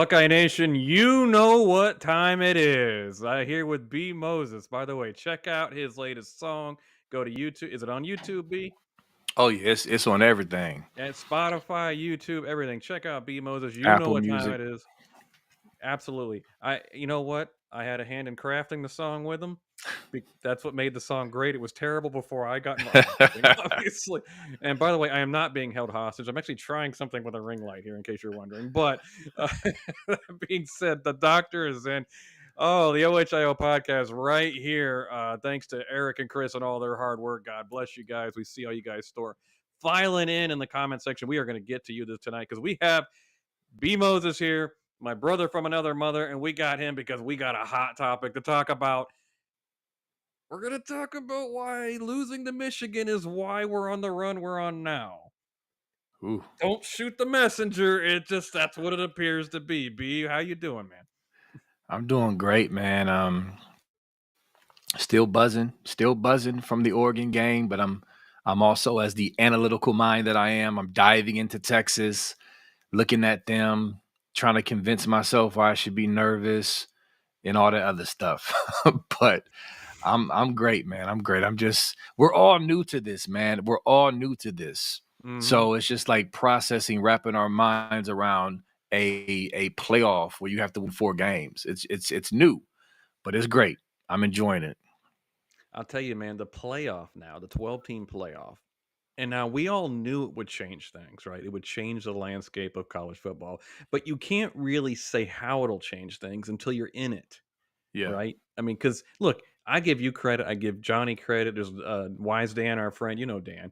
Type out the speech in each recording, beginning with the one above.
Buckeye Nation, you know what time it is. I here with B Moses. By the way, check out his latest song. Go to YouTube. Is it on YouTube, B? Oh yeah, it's on everything. And Spotify, YouTube, everything. Check out B Moses. You know Apple what time Music. it is. Absolutely. You know what? I had a hand in crafting the song with him. That's what made the song great. It was terrible before I got involved. I'm kidding, obviously. And by the way, I am not being held hostage. I'm actually trying something with a ring light here, in case you're wondering. But uh, that being said, the doctor is in. Oh, the OHIO podcast right here. Thanks to Eric and Chris and all their hard work. God bless you guys. We see all you guys store filing in the comment section. We are going to get to you this tonight because we have B Moses here, my brother from another mother, and we got him because we got a hot topic to talk about. We're going to talk about why losing to Michigan is why we're on the run we're on now. Ooh, Don't shoot the messenger. That's what it appears to be. B, how you doing, man? I'm doing great, man. Still buzzing from the Oregon game, but I'm also, as the analytical mind that I am, I'm diving into Texas, looking at them, trying to convince myself why I should be nervous and all that other stuff. But I'm great, man. I'm great. We're all new to this, man. We're all new to this. Mm-hmm. So it's just like processing, wrapping our minds around a playoff where you have to win 4 games. It's new, but it's great. I'm enjoying it. I'll tell you, man, the playoff now, the 12-team playoff. And now we all knew it would change things, right? It would change the landscape of college football. But you can't really say how it'll change things until you're in it. Yeah. Right? I mean, because look, I give you credit. I give Johnny credit. There's Wise Dan, our friend. You know Dan.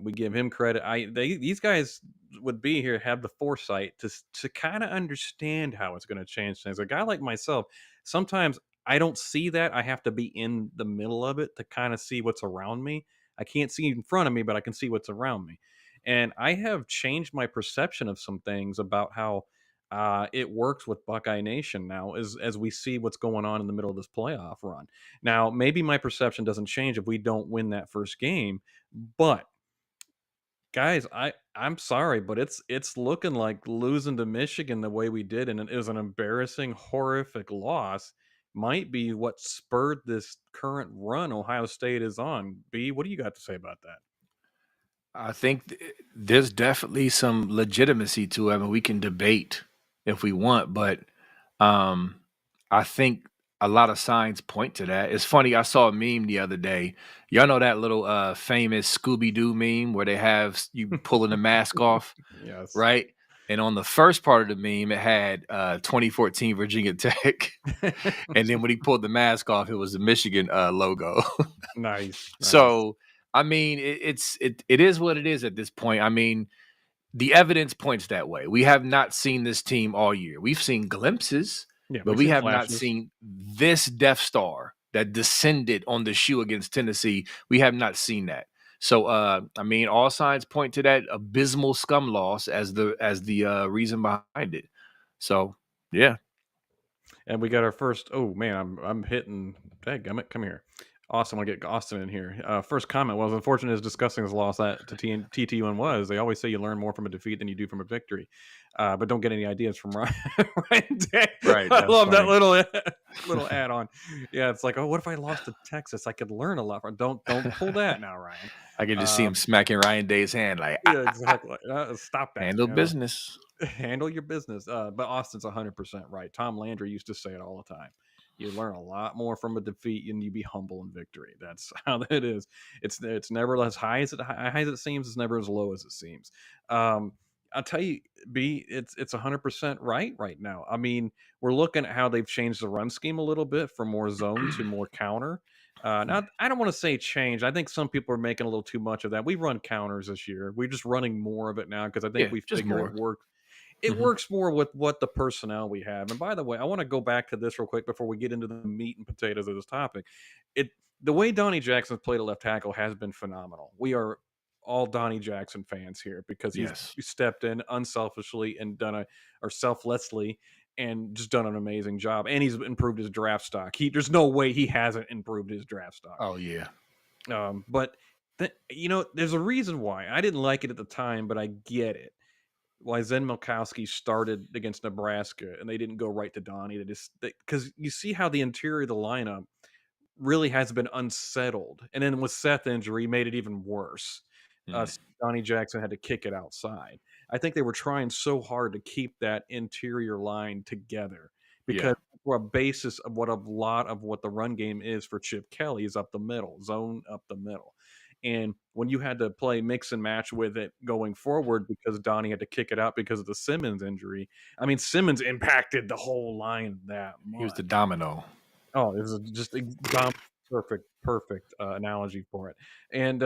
We give him credit. These guys would be here, have the foresight to kind of understand how it's going to change things. A guy like myself, sometimes I don't see that. I have to be in the middle of it to kind of see what's around me. I can't see in front of me, but I can see what's around me. And I have changed my perception of some things about how it works with Buckeye Nation now as we see what's going on in the middle of this playoff run. Now, maybe my perception doesn't change if we don't win that first game, but guys, I'm sorry, but it's looking like losing to Michigan the way we did, and it was an embarrassing, horrific loss. Might be what spurred this current run Ohio State is on. B, what do you got to say about that? I think there's definitely some legitimacy to it. I mean, we can debate if we want, but um, I think a lot of signs point to that. It's funny. I saw a meme the other day. Y'all know that little famous Scooby Doo meme where they have you pulling the mask off, Yes. right? And on the first part of the meme, it had 2014 Virginia Tech, and then when he pulled the mask off, it was the Michigan logo. Nice, nice. So I mean, it is what it is at this point. I mean, the evidence points that way. We have not seen this team all year. We've seen glimpses, Yeah, but we've we seen have not flashes. seen this Death Star that descended on the shoe against Tennessee. We have not seen that. So I mean, all signs point to that abysmal scum loss as the reason behind it. So yeah. And we got our first. Oh man, I'm hitting. Dadgummit, come here. Austin, want to get Austin in here. First comment was unfortunate as discussing this loss at to TTUN was. They always say you learn more from a defeat than you do from a victory, but don't get any ideas from Ryan. Ryan Day. Right. I That's love that funny. little add on. Yeah, it's like, oh, what if I lost to Texas? I could learn a lot from. Don't pull that now, Ryan. I can just see him smacking Ryan Day's hand like, Yeah, exactly. Stop that. handle business. Handle your business. But Austin's 100% right. Tom Landry used to say it all the time. You learn a lot more from a defeat and you be humble in victory. That's how that is. It's never as high as it seems. It's never as low as it seems. Um, I'll tell you, B, it's 100% right now. I mean, we're looking at how they've changed the run scheme a little bit from more zone to more counter. Now, I don't want to say change. I think some people are making a little too much of that. We run counters this year. We're just running more of it now because I think Yeah, we just figure it more. works. It Mhm. works more with what the personnel we have. And by the way, I want to go back to this real quick before we get into the meat and potatoes of this topic. It The way Donnie Jackson's played a left tackle has been phenomenal. We are all Donnie Jackson fans here because he's Yes. stepped in unselfishly and or selflessly and just done an amazing job. And he's improved his draft stock. There's no way he hasn't improved his draft stock. Oh yeah. But there's a reason why I didn't like it at the time, but I get it. why Zen Milkowski started against Nebraska and they didn't go right to Donnie. They just because you see how the interior of the lineup really has been unsettled, and then with Seth injury, made it even worse. Mm, Donnie Jackson had to kick it outside. I think they were trying so hard to keep that interior line together because yeah, for a basis of what a lot of what the run game is for Chip Kelly is up the middle, zone up the middle. And when you had to play mix and match with it going forward because Donnie had to kick it out because of the Simmons injury, I mean, Simmons impacted the whole line that he was the much. domino. Oh, it was just a perfect, analogy for it, and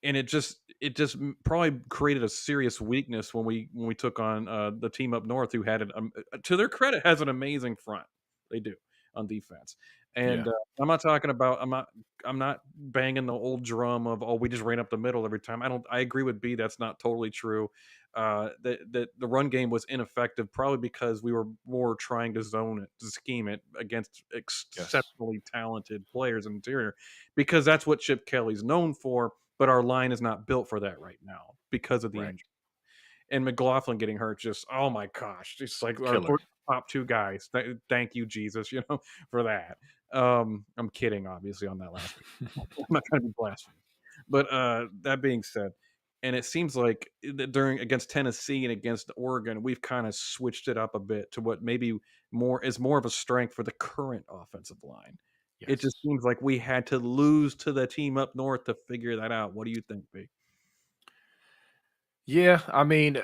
it just probably created a serious weakness when we took on, the team up north who had to their credit, has an amazing front. They do, on defense, and, Yeah, I'm not talking about I'm not banging the old drum of, "Oh, we just ran up the middle every time." I agree with B, that's not totally true. The run game was ineffective probably because we were more trying to zone it, to scheme it against yes, exceptionally talented players in the interior, because that's what Chip Kelly's known for. But our line is not built for that right now because of the right, injury. And McLaughlin getting hurt, just oh my gosh, just like our killer. top two guys. Thank you, Jesus, for that. I'm kidding, obviously, on that last week. I'm not trying to be blasphemous. But that being said, and it seems like during against Tennessee and against Oregon, we've kind of switched it up a bit to what maybe more of a strength for the current offensive line. It just Yes, seems like we had to lose to the team up north to figure that out. What do you think, B? yeah. I mean,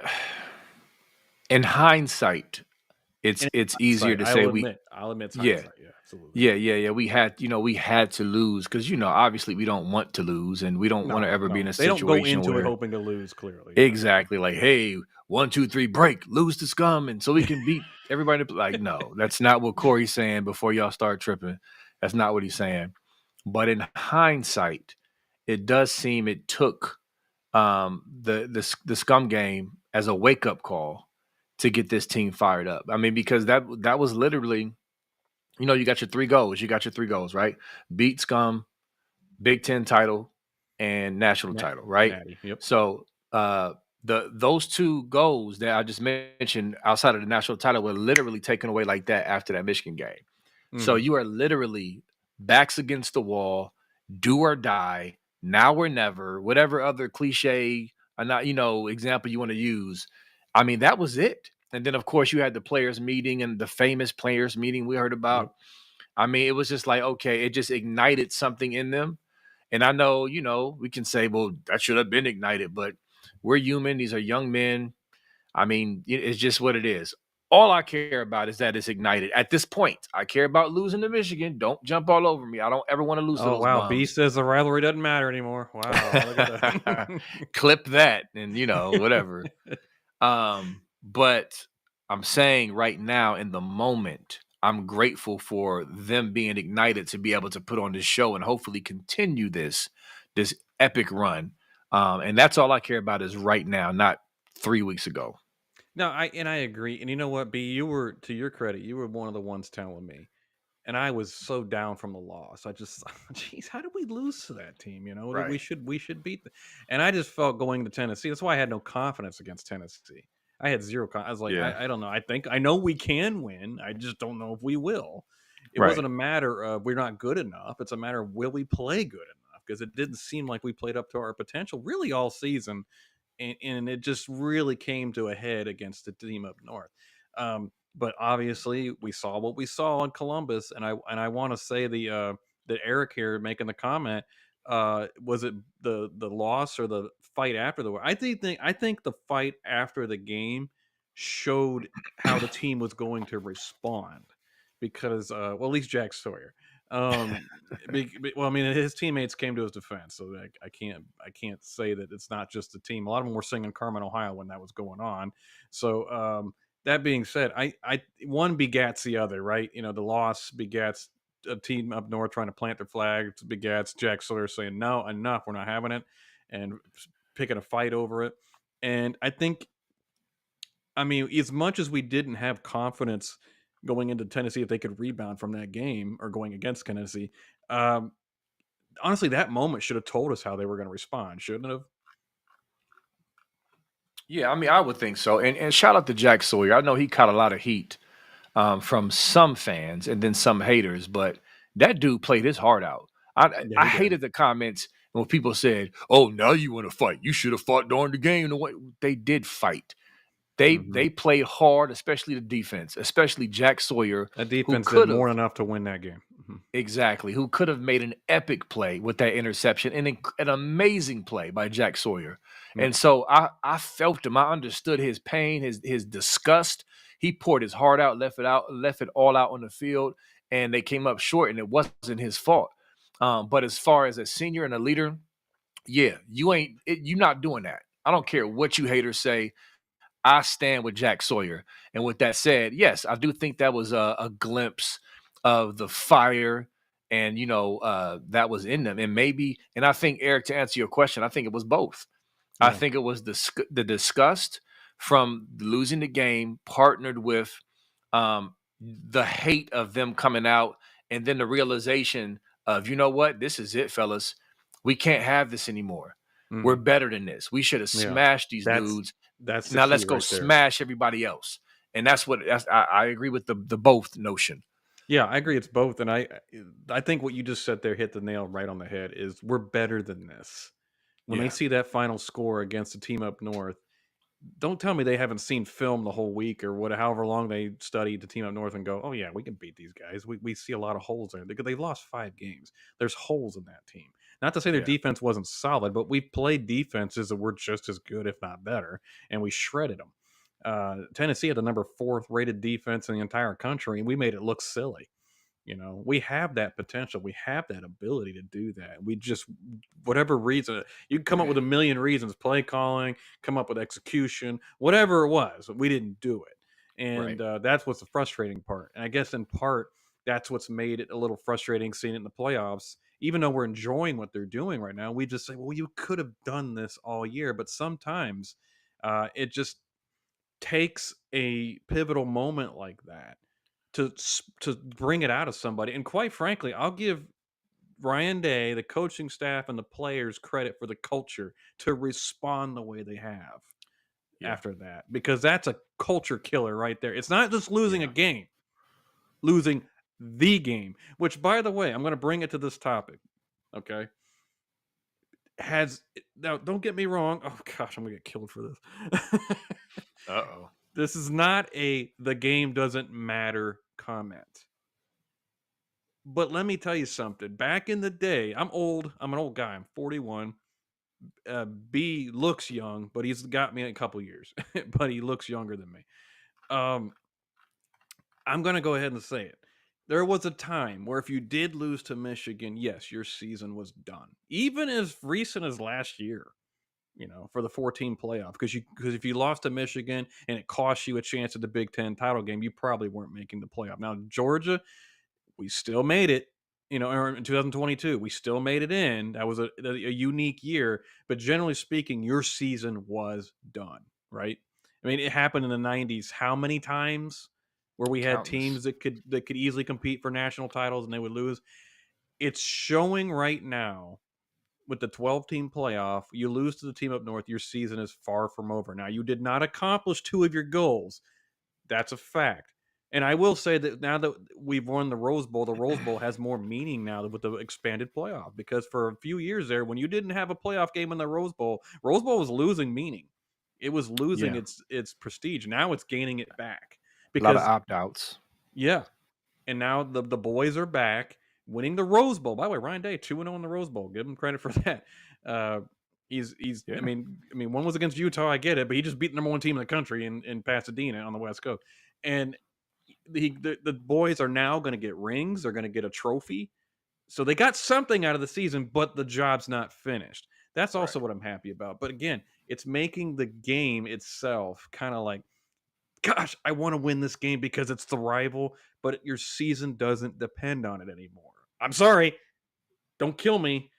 in hindsight, And it's it's easier hindsight, to say we. I'll admit it's Yeah, hindsight. Yeah, absolutely. yeah. We had, we had to lose because obviously we don't want to lose, and we don't want to No, ever be in no, a they don't go situation into it where hoping to lose. Clearly, yeah. exactly like, hey, 1, 2, 3, break, lose to scum, and so we can beat everybody. Like, no, that's not what Corey's saying. Before y'all start tripping, that's not what he's saying. But in hindsight, it does seem it took the scum game as a wake up call to get this team fired up. I mean, because that was literally, you got your three goals. You got your three goals, right? Beat scum, Big Ten title, and national Nat title, right? Natty, yep. So those two goals that I just mentioned outside of the national title were literally taken away like that after that Michigan game. So Mhm. you are literally backs against the wall, do or die, now or never, whatever other cliche or not, example you want to use. I mean, that was it. And then of course you had the players meeting and the famous players meeting we heard about. Yep. I mean, it was just like, okay, it just ignited something in them. And I know, we can say, well, that should have been ignited, but we're human. These are young men. I mean, it's just what it is. All I care about is that it's ignited. At this point, I care about losing to Michigan. Don't jump all over me. I don't ever want to lose to Oh, those wow, B bums. says the rivalry doesn't matter anymore. Wow, look at that. Clip that and whatever. But I'm saying right now in the moment, I'm grateful for them being ignited to be able to put on this show and hopefully continue this epic run. And that's all I care about is right now, not 3 weeks ago. No, I agree, and you know what, B, you were to your credit, you were one of the ones telling me, and I was so down from the loss. I just, geez, how did we lose to that team? That Right. we should beat them. And I just felt going to Tennessee. That's why I had no confidence against Tennessee. I had zero. I was like, Yeah. I don't know. I know we can win. I just don't know if we will. It Right. wasn't a matter of we're not good enough. It's a matter of will we play good enough? Because it didn't seem like we played up to our potential really all season, and it just really came to a head against the team up north. But obviously, we saw what we saw in Columbus, and I want to say that Eric here making the comment, was it the loss or the fight after the? I think the fight after the game showed how the team was going to respond because well, at least Jack Sawyer. Um, well, I mean, his teammates came to his defense, so I can't say that it's not just the team. A lot of them were singing Carmen, Ohio when that was going on. So that being said, I one begats the other, right? The loss begats a team up north trying to plant their flag. It begats Jack Sawyer saying no, enough, we're not having it, and picking a fight over it. And I mean, as much as we didn't have confidence going into Tennessee if they could rebound from that game or going against Tennessee, um, honestly, that moment should have told us how they were going to respond, shouldn't it have? Yeah, I mean, I would think so. And shout out to Jack Sawyer. I know he caught a lot of heat from some fans and then some haters, but that dude played his heart out. Yeah, I he did. hated the comments when people said, "Oh, now you want to fight? You should have fought during the game." The way they did fight, Hmm. they played hard, especially the defense, especially Jack Sawyer, That who defense did could more have than enough to win that game. Mhm. exactly who could have made an epic play with that interception, an amazing play by Jack Sawyer. Yeah. And so I felt him. I understood his pain, his disgust. He poured his heart out, left it all out on the field, and they came up short, and it wasn't his fault. But as far as a senior and a leader, yeah, you're not doing that. I don't care what you haters say. I stand with Jack Sawyer. And with that said, yes, I do think that was a glimpse of the fire and that was in them. And maybe, and I think Eric, to answer your question, I think it was both. I Yeah. think it was the disgust from losing the game, partnered with the hate of them coming out, and then the realization of, you know what, this is it, fellas. We can't have this anymore. We're Hmm. better than this. We should have Yeah. smashed these That's dudes. that's the Now key let's go right there. smash everybody else. And I agree with the both notion. Yeah, I agree. It's both, and I think what you just said there hit the nail right on the head. Is we're better than this. When they Yeah. see that final score against a team up north, don't tell me they haven't seen film the whole week or what, however long they studied the team up north and go, oh yeah, we can beat these guys. We see a lot of holes there because they lost 5 games. There's holes in that team. Not to say their Yeah. defense wasn't solid, but we played defenses that were just as good, if not better, and we shredded them. Tennessee had the number fourth rated defense in the entire country, and we made it look silly. We have that potential. We have that ability to do that. We just, whatever reason, you can come up with a million reasons, play calling, come up with execution, whatever it was, we didn't do it. Right. And that's what's the frustrating part. And I guess in part, that's what's made it a little frustrating seeing it in the playoffs. Even though we're enjoying what they're doing right now, we just say, well, you could have done this all year. But sometimes it just takes a pivotal moment like that to bring it out of somebody. And quite frankly, I'll give Ryan Day, the coaching staff, and the players credit for the culture to respond the way they have Yeah. after that, because that's a culture killer right there. It's not just losing a Yeah. game, losing the game. Which, by the way, I'm going to bring it to this topic. Okay, has now don't get me wrong. Oh gosh, I'm gonna get killed for this. Uh-oh. This is not a the game doesn't matter comment. But let me tell you something. Back in the day, I'm old. I'm an old guy. I'm 41. B looks young, but he's got me a couple years. But he looks younger than me. Um, I'm going to go ahead and say it. There was a time where if you did lose to Michigan, yes, your season was done. Even as recent as last year, for the 14 playoff, because if you lost to Michigan and it cost you a chance at the Big Ten title game, you probably weren't making the playoff. Now Georgia, we still made it. Or in 2022, we still made it in. That was a unique year, but generally speaking, your season was done, right? I mean, it happened in the 90s. How many times where we had Countless. teams that could easily compete for national titles and they would lose? It's showing right now with the 12-team playoff. You lose to the team up north, your season is far from over. Now, you did not accomplish two of your goals. That's a fact. And I will say that now that we've won the Rose Bowl has more meaning now with the expanded playoff, because for a few years there, when you didn't have a playoff game in the Rose Bowl was losing meaning. It was losing Yeah. its prestige. Now it's gaining it back A lot of because opt-outs. yeah, and now the boys are back winning the Rose Bowl. By the way, Ryan Day 2-0 in the Rose Bowl. Give him credit for that. Uh, he's Yeah. I mean one was against Utah, I get it, but he just beat the number one team in the country in Pasadena on the West Coast. And the boys are now going to get rings. They're going to get a trophy. So they got something out of the season, but the job's not finished. That's Right. also what I'm happy about. But again, it's making the game itself kind of like, gosh, I want to win this game because it's the rival, but your season doesn't depend on it anymore. I'm sorry, don't kill me,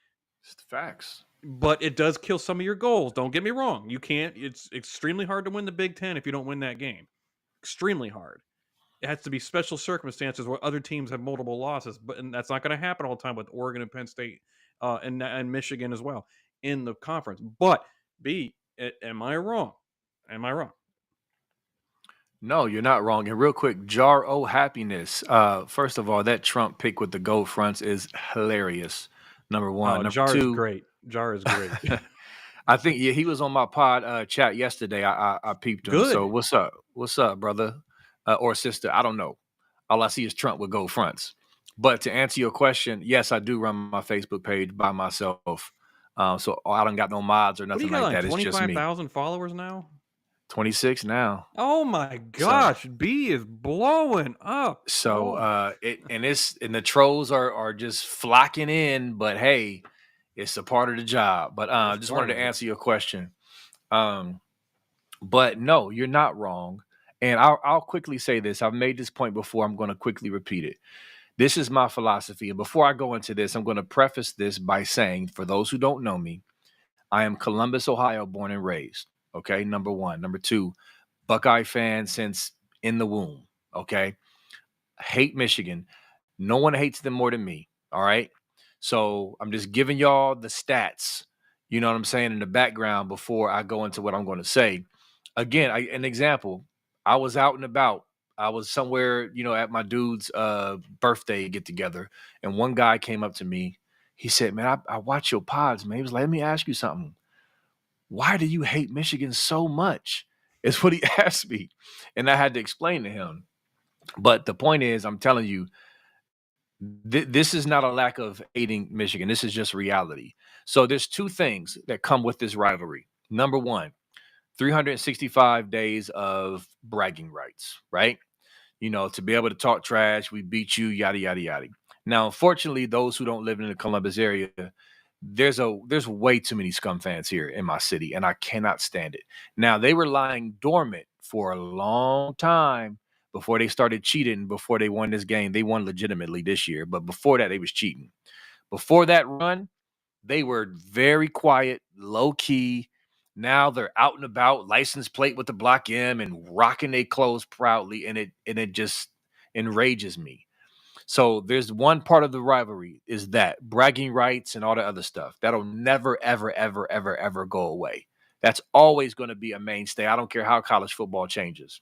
It's the facts. but it does kill some of your goals. Don't get me wrong. You can't, it's extremely hard to win the Big Ten if you don't win that game. Extremely hard. It has to be special circumstances where other teams have multiple losses, but and that's not going to happen all the time with Oregon and Penn State and Michigan as well in the conference. But am I wrong? Am I wrong? No, you're not wrong. And real quick, Jar O Happiness. First of all, that Trump pick with the gold fronts is hilarious. Number one. Oh, Number Jar is two, great. Jar is great. I think yeah, he was on my pod chat yesterday. I peeped him. So Good. what's up? What's up, brother or sister? I don't know. All I see is Trump with gold fronts. But to answer your question, yes, I do run my Facebook page by myself. So I don't got no mods or What do you nothing got like like that. It's just me. 25,000 followers now? 26 now. Oh my So gosh, B is blowing up. So Oh, it's and the trolls are just flocking in, but hey, it's a part of the job. But it's just part wanted of to it. answer your question. Um, but no, you're not wrong. And I'll quickly say this. I've made this point before. I'm going to quickly repeat it. This is my philosophy. And before I go into this, I'm going to preface this by saying, for those who don't know me, I am Columbus, Ohio, born and raised. Okay, number one. Number two, Buckeye fan since in the womb. Okay, hate Michigan. No one hates them more than me. All right. So I'm just giving y'all the stats, you know what I'm saying, in the background before I go into what I'm going to say. Again, an example. I was out and about. I was somewhere, at my dude's birthday get together, and one guy came up to me. He said, "Man, I watch your pods, man." He was like, "Let me ask you something. Why do you hate Michigan so much?" Is what he asked me, and I had to explain to him. But the point is, I'm telling you, this is not a lack of hating Michigan. This is just reality. So there's two things that come with this rivalry. Number one, 365 days of bragging rights, right? To be able to talk trash, we beat you, yada yada yada. Now, unfortunately, those who don't live in the Columbus area, there's way too many scum fans here in my city, and I cannot stand it. Now, they were lying dormant for a long time before they started cheating, before they won this game. They won legitimately this year, but before that, they was cheating. Before that run, they were very quiet, low key. Now they're out and about, license plate with the Block M and rocking their clothes proudly, and it just enrages me. So there's one part of the rivalry is that bragging rights and all the other stuff that'll never, ever, ever, ever, ever go away. That's always going to be a mainstay. I don't care how college football changes.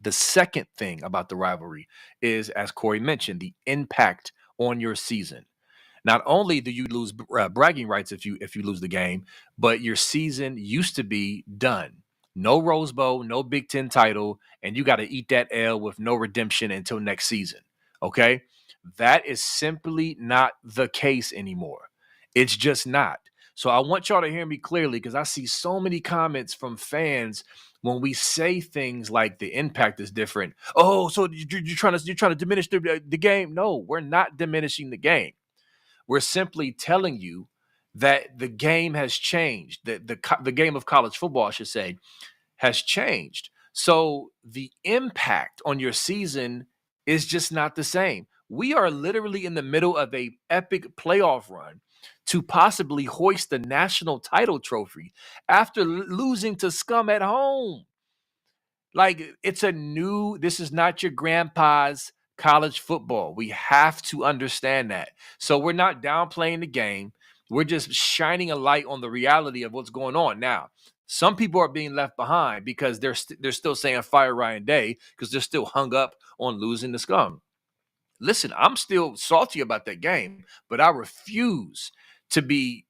The second thing about the rivalry is, as Cory mentioned, the impact on your season. Not only do you lose bragging rights if you lose the game, but your season used to be done. No Rose Bowl, no Big Ten title, and you got to eat that L with no redemption until next season. Okay, that is simply not the case anymore. It's just not. So I want y'all to hear me clearly because I see so many comments from fans when we say things like the impact is different. Oh, so you're trying to diminish the game? No, we're not diminishing the game. We're simply telling you that the game has changed. The game of college football, I should say, has changed. So the impact on your season is just not the same. We are literally in the middle of a epic playoff run to possibly hoist the national title trophy after losing to scum at home. Like this is not your grandpa's college football. We have to understand that. So we're not downplaying the game. We're just shining a light on the reality of what's going on. Now, some people are being left behind because they're still saying fire Ryan Day because they're still hung up on losing the scum. Listen, I'm still salty about that game, but I refuse to be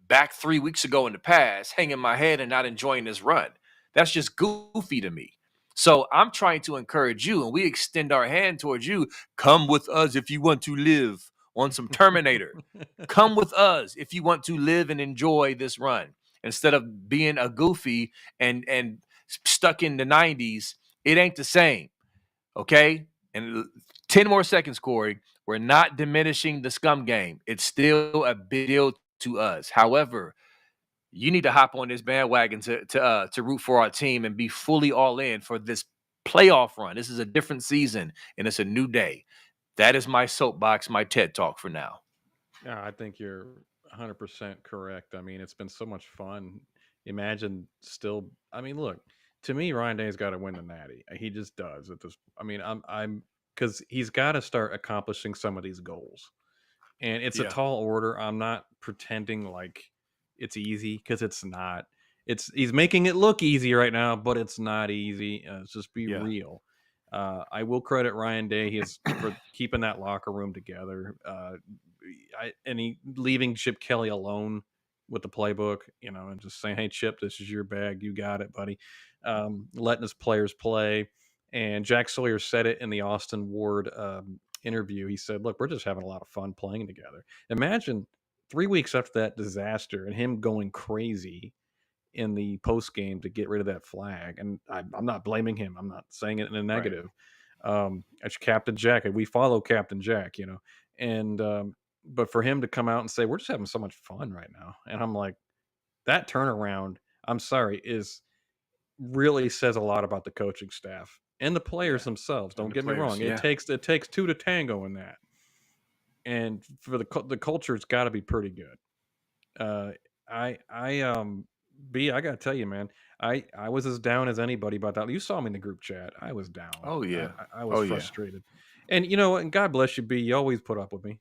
back 3 weeks ago in the past, hanging my head and not enjoying this run. That's just goofy to me. So I'm trying to encourage you, and we extend our hand towards you. Come with us if you want to live on some Terminator. Come with us if you want to live and enjoy this run instead of being a goofy and stuck in the 90s. It ain't the same. Okay. And 10 more seconds, Cory. We're not diminishing the scum game. It's still a big deal to us. However, you need to hop on this bandwagon to root for our team and be fully all in for this playoff run. This is a different season and it's a new day. That is my soapbox, my TED talk for now. Yeah, I think you're 100% correct. I mean, it's been so much fun. Imagine still. I mean, look, to me, Ryan Day's got to win the Natty. He just does at this. I mean, I'm because he's got to start accomplishing some of these goals, and it's a Yeah. tall order. I'm not pretending like it's easy because it's not. He's making it look easy right now, but it's not easy. Let's just be Yeah. real. I will credit Ryan Day for keeping that locker room together. And he leaving Chip Kelly alone with the playbook, and just saying, "Hey, Chip, this is your bag. You got it, buddy." Letting his players play. And Jack Sawyer said it in the Austin Ward interview. He said, "Look, we're just having a lot of fun playing together." Imagine 3 weeks after that disaster and him going crazy in the post game to get rid of that flag. And I'm not blaming him. I'm not saying it in a Right. negative. It's Captain Jack, and we follow Captain Jack, and but for him to come out and say we're just having so much fun right now, and I'm like, that turnaround, I'm sorry, is really says a lot about the coaching staff and the players Yeah. themselves. And Don't the get me players. wrong; it Yeah. takes two to tango in that, and for the culture's got to be pretty good. Uh, I B, I gotta tell you, man, I was as down as anybody about that. You saw me in the group chat. I was down. Oh I, yeah. I was Oh yeah. frustrated, and you know, and God bless you, B. You always put up with me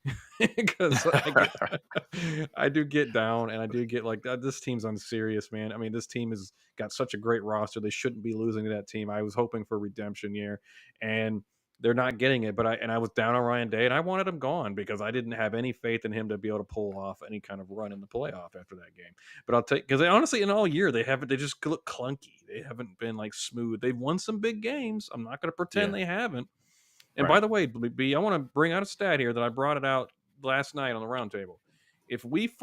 because I get, I do get down, and I do get like this team's unserious, man. I mean, this team has got such a great roster. They shouldn't be losing to that team. I was hoping for redemption here, and they're not getting it. But I was down on Ryan Day, and I wanted him gone because I didn't have any faith in him to be able to pull off any kind of run in the playoff after that game. But I'll take because honestly, in all year they haven't. They just look clunky. They haven't been like smooth. They've won some big games. I'm not going to pretend Yeah. they haven't. And by Right. the way, B, I want to bring out a stat here that I brought it out last night on the roundtable. If we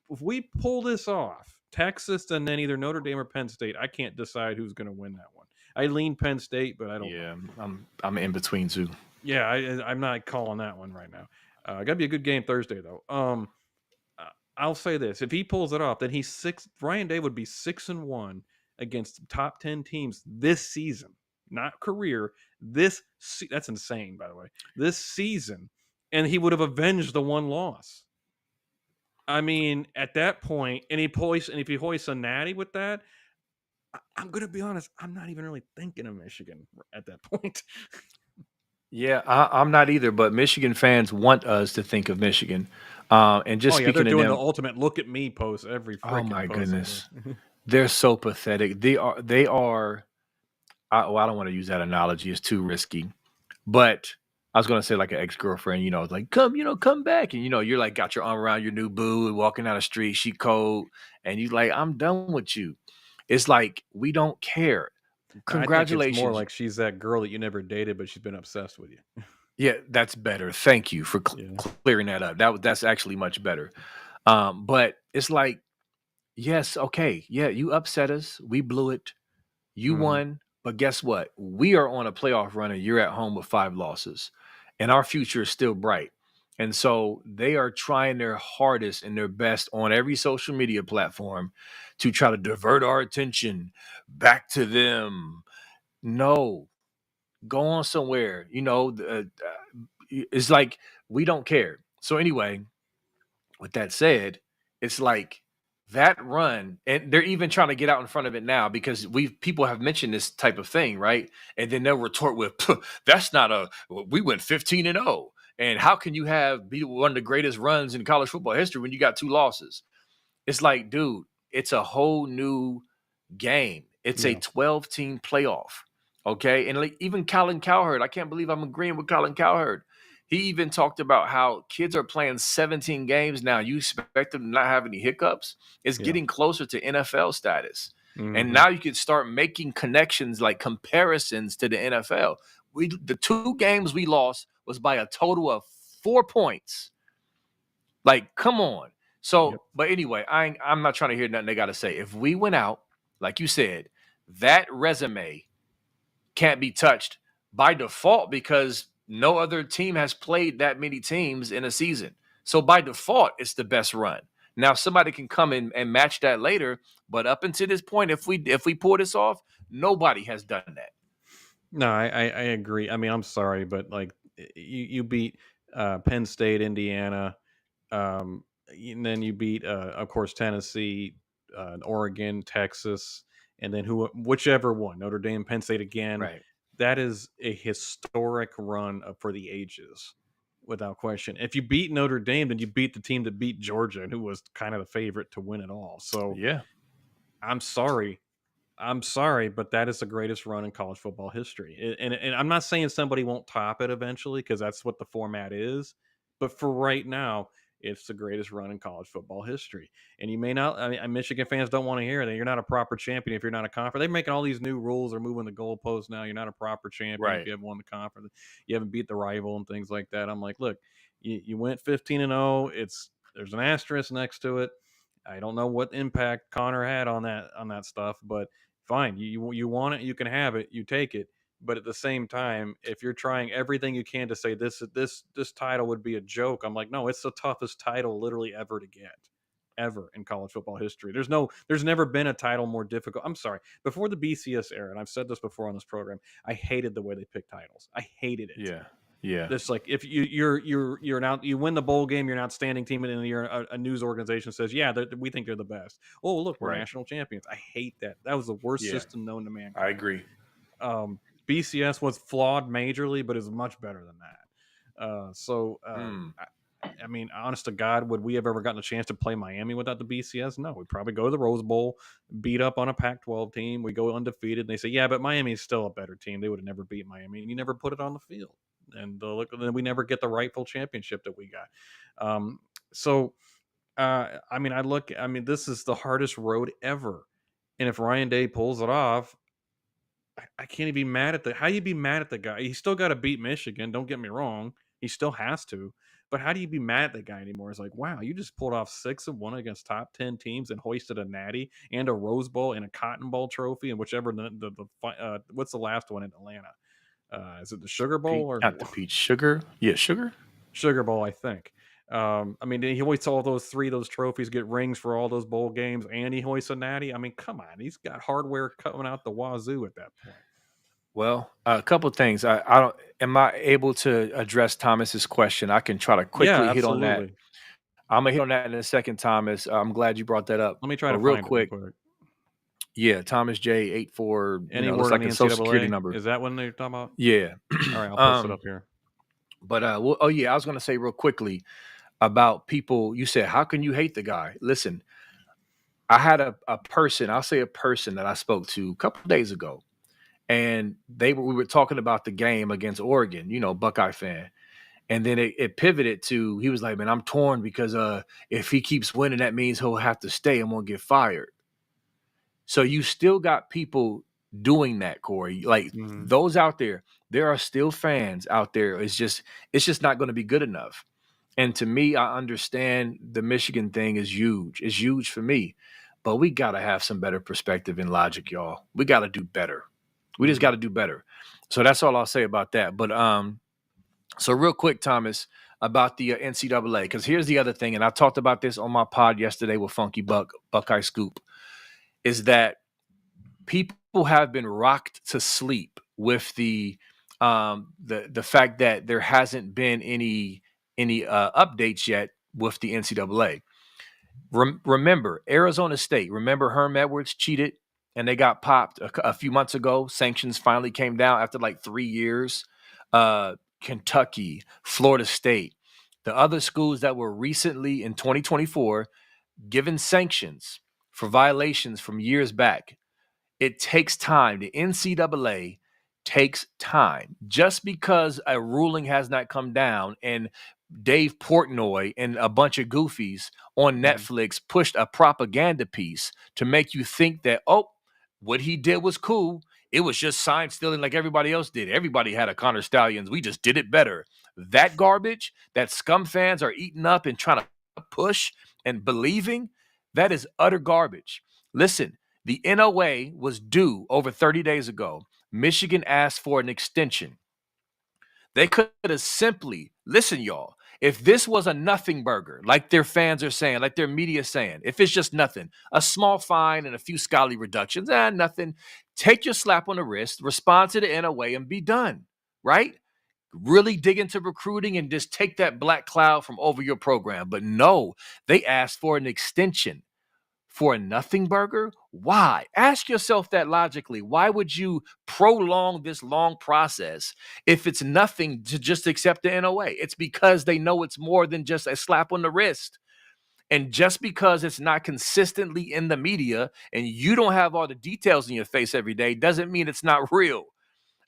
if we pull this off, Texas and then either Notre Dame or Penn State, I can't decide who's going to win that one. I lean Penn State, but I don't know. Yeah. I'm in between two. Yeah, I'm not calling that one right now. Got to be a good game Thursday though. Uh, I'll say this: if he pulls it off, then he's six. Ryan Day would be 6-1 against top 10 teams this season, not career. That's insane, by the way. This season, and he would have avenged the one loss. I mean, at that point, and if he hoists a natty with that, I'm gonna be honest. I'm not even really thinking of Michigan at that point. Yeah, I'm not either, but Michigan fans want us to think of Michigan. And just Oh yeah, they're speaking to doing the them, ultimate look at me post every oh freaking my post I goodness, do. they're so pathetic. They are. I don't want to use that analogy; it's too risky. But I was gonna say like an ex girlfriend, like come back, and you're like got your arm around your new boo and walking down the street, she cold, and you like I'm done with you. It's like we don't care. I think it's more Congratulations. like she's that girl that you never dated, but she's been obsessed with you. Yeah, that's better. Thank you for Yeah. clearing that up. That's actually much better. But it's like, yes, okay, yeah, you upset us. We blew it. You Mhm. won, but guess what? We are on a playoff run, and you're at home with 5 losses, and our future is still bright. And so they are trying their hardest and their best on every social media platform to try to divert our attention back to them. No, go on somewhere. It's like we don't care. So anyway, with that said, it's like that run, and they're even trying to get out in front of it now because people have mentioned this type of thing, right? And then they'll retort with, "That's not a. We went 15-0, and how can you be one of the greatest runs in college football history when you got 2 losses?" It's like, dude, it's a whole new game. It's a Yeah. 12-team playoff. Okay. And like even Colin Cowherd, I can't believe I'm agreeing with Colin Cowherd. He even talked about how kids are playing 17 games now. You expect them to not have any hiccups. It's Yeah. getting closer to NFL status. And Mhm. now you can start making connections like comparisons to the NFL. The 2 games we lost was by a total of 4 points. Like, come on. Yep. So, but anyway, I'm not trying to hear nothing they got to say. If we went out, like you said, that resume can't be touched by default because no other team has played that many teams in a season. So by default, it's the best run. Now somebody can come in and match that later, but up until this point, if we pull this off, nobody has done that. No, I agree. I mean, I'm sorry, but like you beat Penn State, Indiana, and then you beat, of course, Tennessee, Oregon, Texas, and then whichever one, Notre Dame, Penn State again. Right. That is a historic run for the ages, without question. If you beat Notre Dame, then you beat the team that beat Georgia and who was kind of the favorite to win it all. So Yeah. I'm sorry. I'm sorry, but that is the greatest run in college football history. And I'm not saying somebody won't top it eventually because that's what the format is. But for right now, it's the greatest run in college football history. And you may not, I mean, Michigan fans don't want to hear that. You're not a proper champion if you're not a conference. They're making all these new rules. They're moving the goalposts now. You're not a proper champion if Right. you haven't won the conference. You haven't beat the rival and things like that. I'm like, look, you went 15-0. There's an asterisk next to it. I don't know what impact Connor had on that stuff, but fine. You want it, you can have it, you take it. But at the same time, if you're trying everything you can to say this title would be a joke, I'm like, no, it's the toughest title literally ever to get, ever in college football history. There's never been a title more difficult. I'm sorry, before the BCS era, and I've said this before on this program, I hated the way they picked titles. I hated it. Yeah. Yeah. This like if you're an out, you win the bowl game, you're an outstanding team, and then a news organization says, yeah, we think they're the best. Oh, look, we're Right. national champions. I hate that. That was the worst Yeah. system known to I mankind. agree. BCS was flawed majorly, but is much better than that. Mm. I mean, honest to God, would we have ever gotten a chance to play Miami without the BCS? No, we'd probably go to the Rose Bowl, beat up on a Pac-12 team. We go undefeated, and they say, yeah, but Miami's still a better team. They would have never beat Miami, and you never put it on the field. And look, then we never get the rightful championship that we got. I mean, I mean, this is the hardest road ever. And if Ryan Day pulls it off, I can't even be mad at the. How you be mad at the guy? He's still got to beat Michigan. Don't get me wrong. He still has to. But how do you be mad at the guy anymore? It's like, wow, you just pulled off 6-1 against top 10 teams and hoisted a Natty and a Rose Bowl and a Cotton Bowl trophy and whichever what's the last one in Atlanta? Is it the Sugar Bowl or Not the peach sugar. Yeah, sugar. Sugar Bowl? I think. I mean, he hoists all those trophies, get rings for all those bowl games, and he hoists a Natty. I mean, come on, he's got hardware coming out the wazoo at that point. Well, a couple of things. I don't. Am I able to address Thomas's question? I can try to Yeah, quickly hit on that. absolutely. I'm gonna hit on that in a second, Thomas. I'm glad you brought that up. Let me try But to real find it real quick, quick. yeah, Thomas J 84. Any Looks word on like the a social security NCAA? number. Is that one they're talking about? Yeah. All right, I'll post it up here. But oh yeah, I was gonna say real quickly about people. You said, how can you hate the guy? Listen, I had a person. I'll say a person that I spoke to a couple of days ago, and we were talking about the game against Oregon. Buckeye fan. And then it pivoted to, he was like, man, I'm torn because if he keeps winning, that means he'll have to stay and won't get fired. So you still got people doing that, Corey. Like those out there are still fans out there. It's just not going to be good enough. And to me, I understand the Michigan thing is huge. It's huge for me. But we got to have some better perspective and logic, y'all. We got to do better. We just got to do better. So that's all I'll say about that. But so real quick, Thomas, about the NCAA, because here's the other thing, and I talked about this on my pod yesterday with Funky Buckeye Scoop, is that people have been rocked to sleep with the fact that there hasn't been any updates yet with the NCAA. Remember Arizona State. Remember Herm Edwards cheated and they got popped a few months ago. Sanctions finally came down after like 3 years. Kentucky, Florida State, the other schools that were recently in 2024 given sanctions for violations from years back. It takes time. The NCAA takes time. Just because a ruling has not come down and Dave Portnoy and a bunch of goofies on Netflix pushed a propaganda piece to make you think that, oh, what he did was cool. It was just sign stealing like everybody else did. Everybody had a Connor Stallions. We just did it better. That garbage that scum fans are eating up and trying to push and believing, that is utter garbage. Listen, the NOA was due over 30 days ago. Michigan asked for an extension. They could have simply, listen, y'all, if this was a nothing burger, like their fans are saying, like their media is saying, if it's just nothing, a small fine and a few scholarly reductions, nothing, take your slap on the wrist, respond to the NOA and be done, right? Really dig into recruiting and just take that black cloud from over your program. But no, they asked for an extension. For a nothing burger? Why? Ask yourself that logically. Why would you prolong this long process if it's nothing to just accept the NOA? It's because they know it's more than just a slap on the wrist. And just because it's not consistently in the media and you don't have all the details in your face every day doesn't mean it's not real.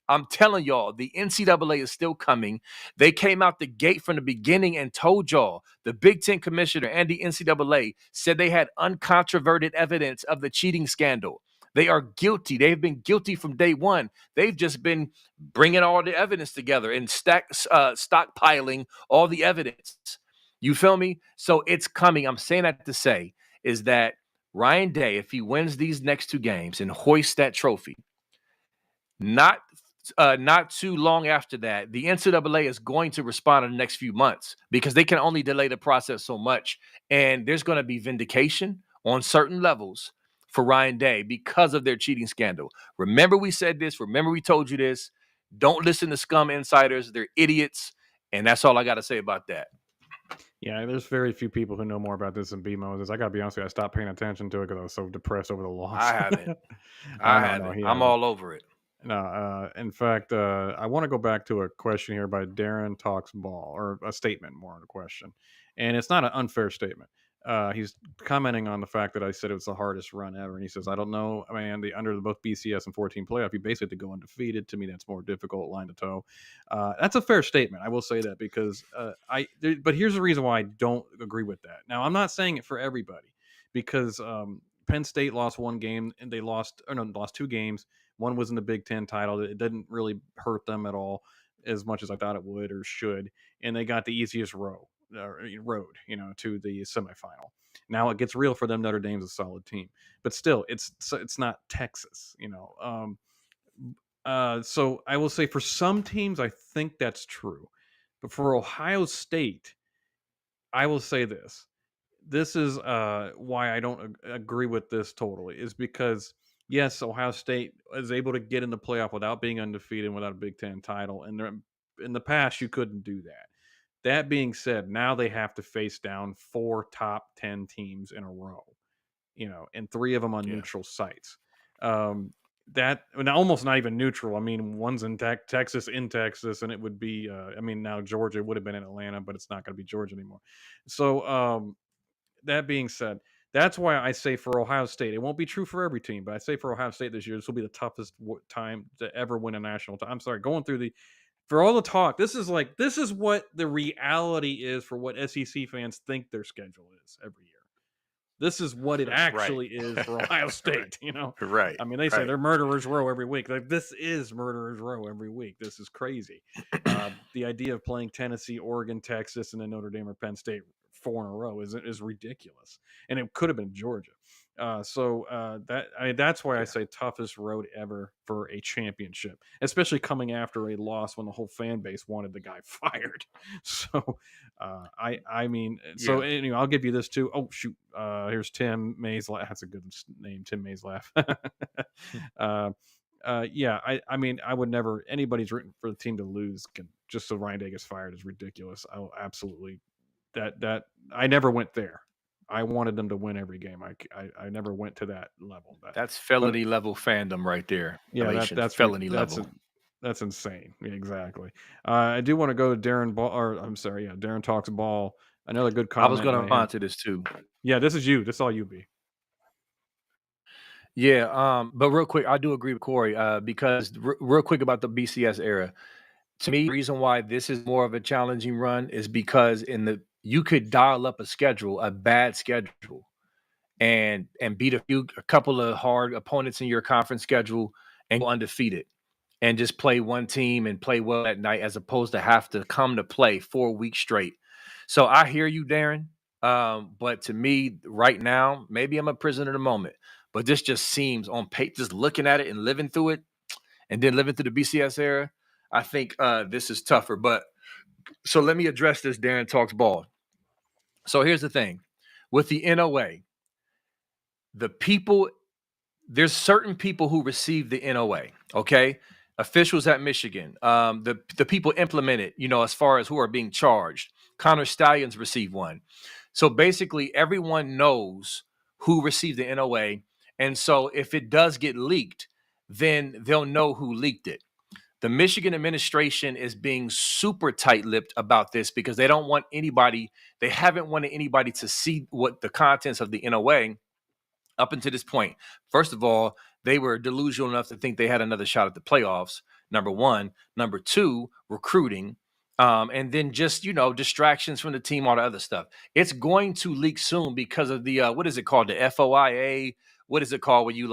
I'm telling y'all, the NCAA is still coming. They came out the gate from the beginning and told y'all, the Big Ten commissioner and the NCAA said they had uncontroverted evidence of the cheating scandal. They are guilty. They've been guilty from day one. They've just been bringing all the evidence together and stockpiling all the evidence. You feel me? So it's coming. I'm saying that to say is that Ryan Day, if he wins these next two games and hoists that trophy, not too long after that, the NCAA is going to respond in the next few months because they can only delay the process so much. And there's going to be vindication on certain levels for Ryan Day because of their cheating scandal. Remember we said this. Remember we told you this. Don't listen to scum insiders. They're idiots. And that's all I got to say about that. Yeah, there's very few people who know more about this than B Moses. I gotta be honest with you, I stopped paying attention to it because I was so depressed over the loss. I haven't. No, I'm all over it. No, in fact, I want to go back to a question here by Darren Talks Ball, or a statement more than a question, and it's not an unfair statement. He's commenting on the fact that I said it was the hardest run ever, and he says, "I don't know, man. Under both BCS and 14 playoff, you basically have to go undefeated. To me, that's more difficult, line to toe. That's a fair statement. I will say that because but here's the reason why I don't agree with that. Now, I'm not saying it for everybody because Penn State lost one game and they lost two games. One was in the Big Ten title. It didn't really hurt them at all as much as I thought it would or should. And they got the easiest road, to the semifinal. Now it gets real for them. Notre Dame's a solid team, but still, it's not Texas, So I will say for some teams, I think that's true, but for Ohio State, I will say this. This is why I don't agree with this totally. Is because yes, Ohio State is able to get in the playoff without being undefeated and without a Big Ten title, and in the past you couldn't do that. That being said, now they have to face down 4 top 10 teams in a row, and 3 of them on neutral sites. Almost not even neutral. I mean, one's in Texas, and it would be. Now Georgia would have been in Atlanta, but it's not going to be Georgia anymore. So that being said, that's why I say for Ohio State, it won't be true for every team, but I say for Ohio State this year, this will be the toughest time to ever win a national. I'm sorry, going through for all the talk. This is what the reality is for what SEC fans think their schedule is every year. This is what it actually is for Ohio State. Right. I mean, they say they're Murderers Row every week. Like, this is Murderers Row every week. This is crazy. The idea of playing Tennessee, Oregon, Texas, and then Notre Dame or Penn State 4 in a row is ridiculous, and it could have been Georgia. That's why I say toughest road ever for a championship, especially coming after a loss when the whole fan base wanted the guy fired. So, anyway, I'll give you this too. Oh shoot, here's Tim Mays. That's a good name, Tim Mays laugh. I would never. Anybody's rooting for the team to lose just so Ryan Day gets fired is ridiculous. I'll absolutely that I never went there. I wanted them to win every game. I never went to that level. That's felony level fandom right there. Yeah, that's felony level. That's insane. Yeah, exactly. I do want to go to Darren Ball. Or I'm sorry, yeah, Darren Talks Ball. Another good comment. I was going to respond to this too. Yeah, this is you. This is all you, B. Yeah, but real quick, I do agree with Cory because real quick about the BCS era. To me, the reason why this is more of a challenging run is because you could dial up a bad schedule, and beat a couple of hard opponents in your conference schedule and go undefeated, and just play one team and play well at night, as opposed to have to come to play 4 weeks straight. So I hear you, Darren. But to me, right now, maybe I'm a prisoner of the moment, but this just seems on paper, just looking at it and living through it, and then living through the BCS era, I think this is tougher. But so let me address this. Darren Talks Ball. So here's the thing with the NOA, there's certain people who receive the NOA. Okay. Officials at Michigan, the people implemented, as far as who are being charged. Connor Stallions received one. So basically everyone knows who received the NOA. And so if it does get leaked, then they'll know who leaked it. The Michigan administration is being super tight-lipped about this because they don't want anybody, they haven't wanted anybody to see what the contents of the NOA up until this point. First of all, they were delusional enough to think they had another shot at the playoffs, number one. Number two, recruiting. And then just, distractions from the team, all the other stuff. It's going to leak soon because of the, what is it called? The FOIA. What is it called when you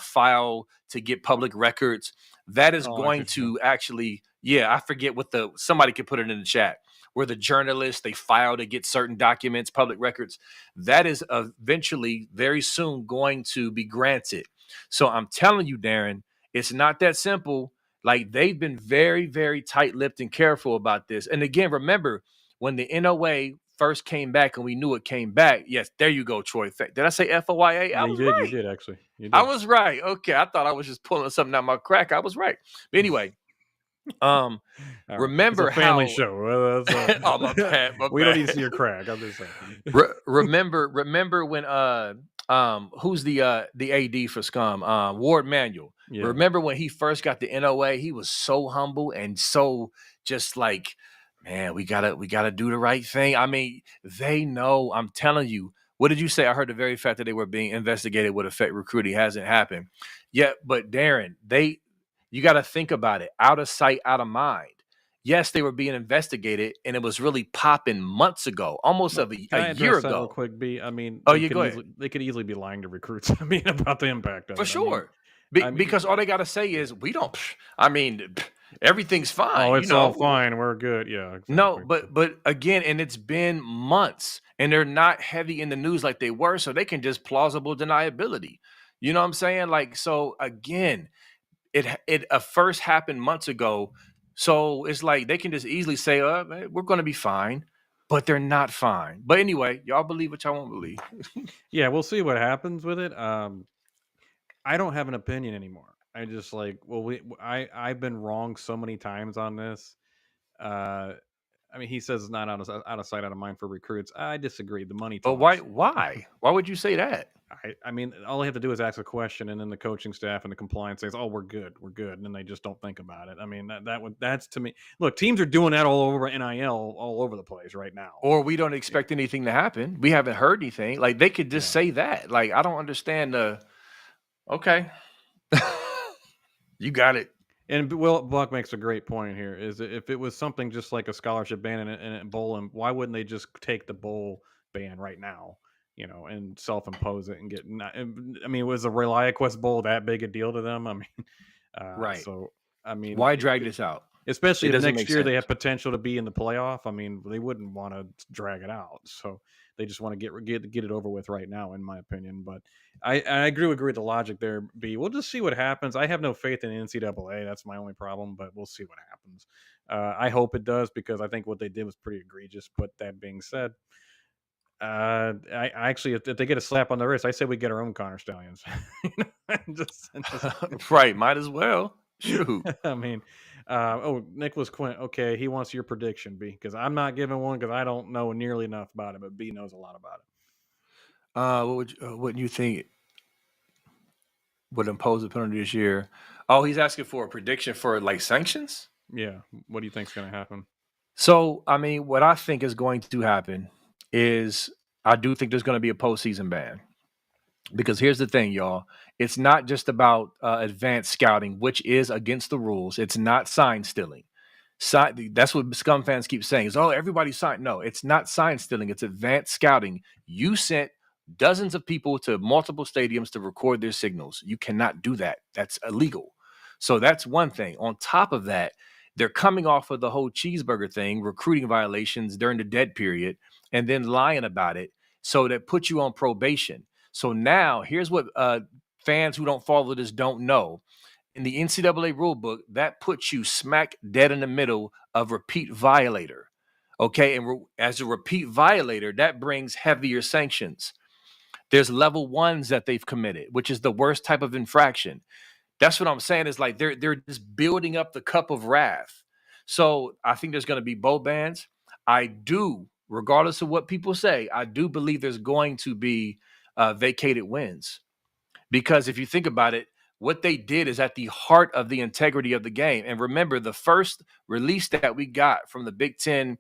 file to get public records? That is going to actually, I forget what somebody could put it in the chat, where the journalists, they file to get certain documents, public records. That is eventually, very soon, going to be granted. So I'm telling you, Darren, it's not that simple. Like, they've been very, very tight-lipped and careful about this. And again, remember, when the NOA first came back and we knew it came back, yes, there you go, Troy. Did I say FOIA? Yeah, you did, actually. You did. I was right. Okay, I thought I was just pulling something out my crack. I was right. But anyway, remember it's a family show. Well, oh, my bad. We don't need to see your crack. I'm just saying. remember when who's the AD for Scum? Ward Manuel. Yeah. Remember when he first got the NOA? He was so humble and so just like, man, we gotta do the right thing. I mean, they know. I'm telling you. What did you say? I heard the very fact that they were being investigated would affect recruiting hasn't happened yet. But Darren, you got to think about it. Out of sight, out of mind. Yes, they were being investigated, and it was really popping months ago, almost a year ago. Real quick, B. I mean, they could easily be lying to recruits. I mean, about the impact of it. For sure. Because all they got to say is, we don't. I mean, everything's fine. Oh, it's all fine. We're good. Yeah. Exactly. No, but again, and it's been months, and they're not heavy in the news like they were, so they can just plausible deniability. You know what I'm saying? Like, so again, it first happened months ago. So it's like they can just easily say, we're going to be fine, but they're not fine. But anyway, y'all believe what y'all won't believe. Yeah, we'll see what happens with it. I don't have an opinion anymore. I just I've been wrong so many times on this. I mean, he says it's not out of sight, out of mind for recruits. I disagree. The money talks. But why? Why would you say that? I mean, all they have to do is ask a question, and then the coaching staff and the compliance says, "Oh, we're good," and then they just don't think about it. I mean, that's to me. Look, teams are doing that all over NIL, all over the place right now. Or we don't expect anything to happen. We haven't heard anything. Like, they could just say that. Like, I don't understand the. Okay, you got it. And Buck makes a great point here. Is if it was something just like a scholarship ban and bowl, and why wouldn't they just take the bowl ban right now? And self-impose it and get. I mean, was the ReliaQuest Bowl that big a deal to them? I mean, right. So, I mean, why drag this out? Especially if next year they have potential to be in the playoff. I mean, they wouldn't want to drag it out. So they just want to get it over with right now, in my opinion. But I agree with the logic there. B. We'll just see what happens. I have no faith in NCAA. That's my only problem. But we'll see what happens. I hope it does, because I think what they did was pretty egregious. But that being said. I actually, if they get a slap on the wrist, I say we get our own Connor Stallions. just right, might as well. Shoot. I mean, Nicholas Quint. Okay, he wants your prediction, B, because I'm not giving one because I don't know nearly enough about it, but B knows a lot about it. What do you think would impose a penalty this year? Oh, he's asking for a prediction for sanctions. Yeah, what do you think's going to happen? So, I mean, what I think is going to happen is I do think there's going to be a postseason ban, because here's the thing, y'all. It's not just about advanced scouting, which is against the rules. It's not sign stealing. That's what Scum fans keep saying is, everybody signed. No, it's not sign stealing. It's advanced scouting. You sent dozens of people to multiple stadiums to record their signals. You cannot do that. That's illegal. So that's one thing. On top of that, they're coming off of the whole cheeseburger thing, recruiting violations during the dead period, and then lying about it. So that puts you on probation. So now here's what fans who don't follow this don't know. In the NCAA rule book, that puts you smack dead in the middle of repeat violator. Okay. And as a repeat violator, that brings heavier sanctions. There's level ones that they've committed, which is the worst type of infraction. That's what I'm saying is they're just building up the cup of wrath. So I think there's going to be bowl bans. I do, regardless of what people say, I do believe there's going to be vacated wins. Because if you think about it, what they did is at the heart of the integrity of the game. And remember, the first release that we got from the Big Ten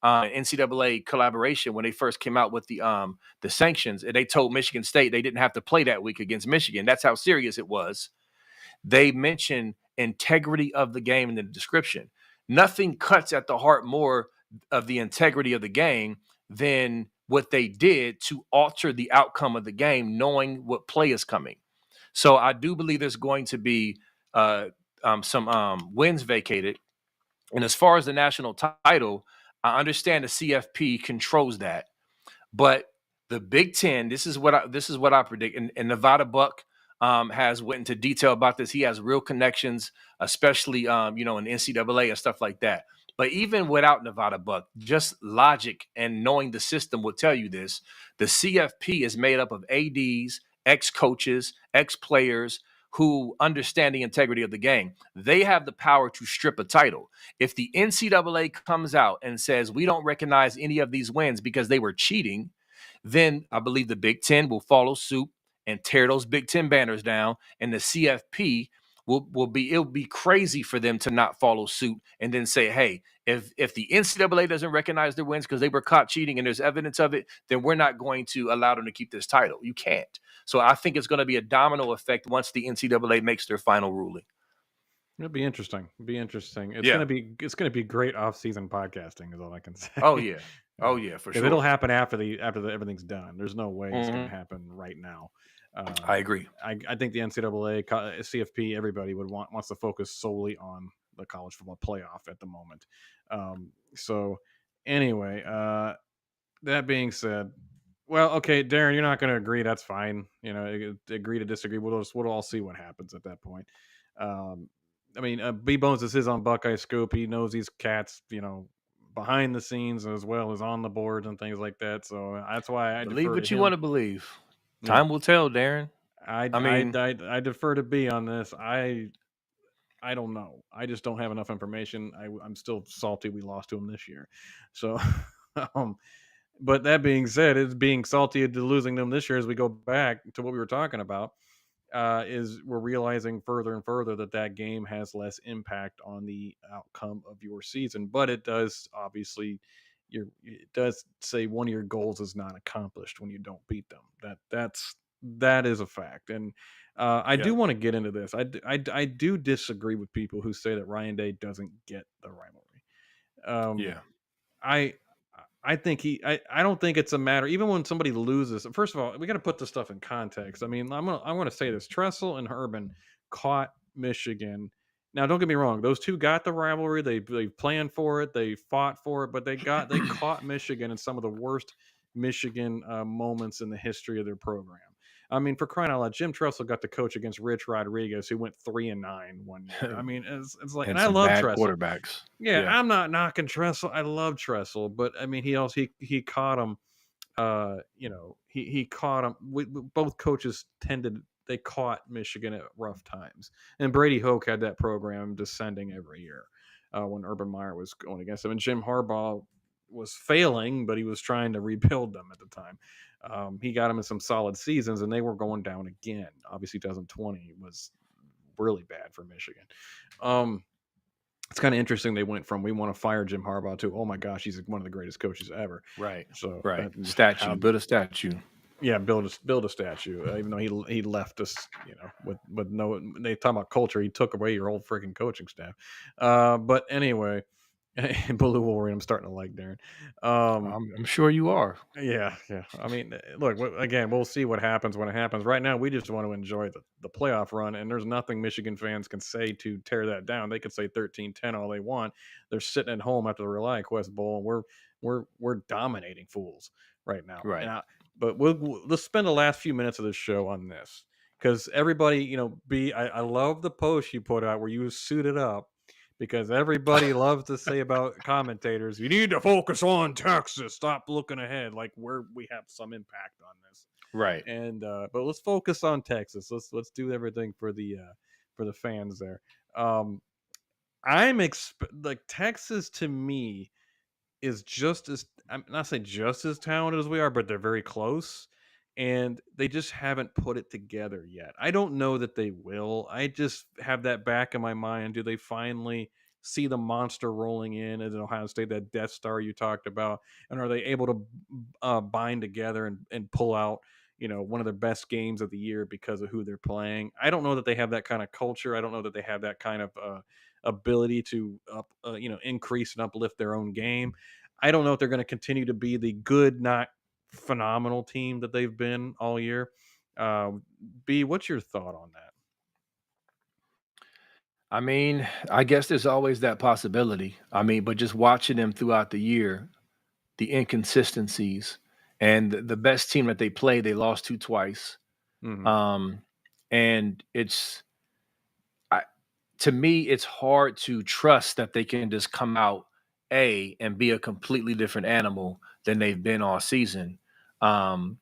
NCAA collaboration when they first came out with the sanctions, and they told Michigan State they didn't have to play that week against Michigan. That's how serious it was. They mention integrity of the game in the description. Nothing cuts at the heart more of the integrity of the game than what they did to alter the outcome of the game, knowing what play is coming. So I do believe there's going to be some wins vacated. And as far as the national title, I understand the CFP controls that, but the Big Ten, this is what I predict. And Nevada Buck has went into detail about this. He has real connections, especially in NCAA and stuff like that. But even without Nevada Buck, just logic and knowing the system will tell you this. The CFP is made up of ADs, ex-coaches, ex-players who understand the integrity of the game. They have the power to strip a title. If the NCAA comes out and says we don't recognize any of these wins because they were cheating, then I believe the Big Ten will follow suit and tear those Big Ten banners down, and the CFP will be, it'll be crazy for them to not follow suit and then say, hey, if the NCAA doesn't recognize their wins because they were caught cheating and there's evidence of it, then we're not going to allow them to keep this title. You can't. So I think it's going to be a domino effect once the NCAA makes their final ruling. It'll be interesting. It'll be interesting. It's Yeah. gonna be great off-season podcasting, is all I can say. Oh yeah. Oh yeah, for 'Cause sure. it'll happen after everything's done. There's no way it's gonna Mhm. happen right now. I agree. I think the NCAA, CFP, everybody wants to focus solely on the college football playoff at the moment. So anyway, that being said, well, okay, Darren, you're not going to agree. That's fine. Agree to disagree. We'll all see what happens at that point. Um, I mean, B Bones is his on Buckeye Scoop. He knows these cats, behind the scenes as well as on the boards and things like that. So that's why I Believe defer to what you him. want to believe. Yeah, Time will tell, Darren. I I I mean, I, I defer to B on this. I don't know. I just don't have enough information. I'm still salty we lost to him this year. So, um, but that being said, it's being salty to losing them this year as we go back to what we were talking about. Is we're realizing further and further that game has less impact on the outcome of your season, but it does obviously. It does say one of your goals is not accomplished when you don't beat them. That is a fact, and I yeah, do want to get into this. I do disagree with people who say that Ryan Day doesn't get the rivalry. Um, yeah, I I think I don't think it's a matter even when somebody loses. First of all, we got to put this stuff in context. I mean, I'm gonna say this: Tressel and Urban caught Michigan. Now, don't get me wrong; those two got the rivalry. They planned for it. They fought for it, but they caught Michigan in some of the worst Michigan moments in the history of their program. I mean, for crying out loud, Jim Tressel got to coach against Rich Rodriguez, who went 3-9 one year. I mean, it's like, and and I some love bad Tressel. quarterbacks. Yeah, Yeah, I'm not knocking Tressel. I love Tressel, but I mean, he caught him. He caught him. Both coaches they caught Michigan at rough times, and Brady Hoke had that program descending every year when Urban Meyer was going against him, and Jim Harbaugh was failing, but he was trying to rebuild them at the time. He got him in some solid seasons, and they were going down again. Obviously, 2020 was really bad for Michigan. It's kind of interesting they went from we want to fire Jim Harbaugh to oh my gosh he's one of the greatest coaches ever. right, So right. that Statue, how build a statue. yeah build a statue even though he left us with no they talk about culture he took away your whole freaking coaching staff. But anyway, Blue Wolverine I'm starting to like Darren. I'm sure you are. Yeah, yeah. I mean, look, again, we'll see what happens when it happens. Right now, we just want to enjoy the playoff run, and there's nothing Michigan fans can say to tear that down. They could say 13-10 all they want. They're sitting at home after the ReliaQuest Bowl, and we're dominating fools right now. Right. But let's spend the last few minutes of this show on this because everybody, I love the post you put out where you suited up because everybody loves to say about commentators, you need to focus on Texas. Stop looking ahead, like where we have some impact on this. Right. And but let's focus on Texas. Let's do everything for the fans there. Like Texas to me is just as I'm not saying just as talented as we are, but they're very close. and they just haven't put it together yet. I don't know that they will. I just have that back in my mind. Do they finally see the monster rolling in at Ohio State, that Death Star you talked about, and are they able to bind together and pull out, one of their best games of the year because of who they're playing? I don't know that they have that kind of culture. I don't know that they have that kind of ability to increase and uplift their own game. I don't know if they're going to continue to be the good, not phenomenal team that they've been all year. Uh, B, what's your thought on that? I mean, I guess there's always that possibility. I mean, but just watching them throughout the year, the inconsistencies, and the best team that they played, they lost to twice. Hmm. Um, and I, to me, it's hard to trust that they can just come out and be a completely different animal than they've been all season. Um,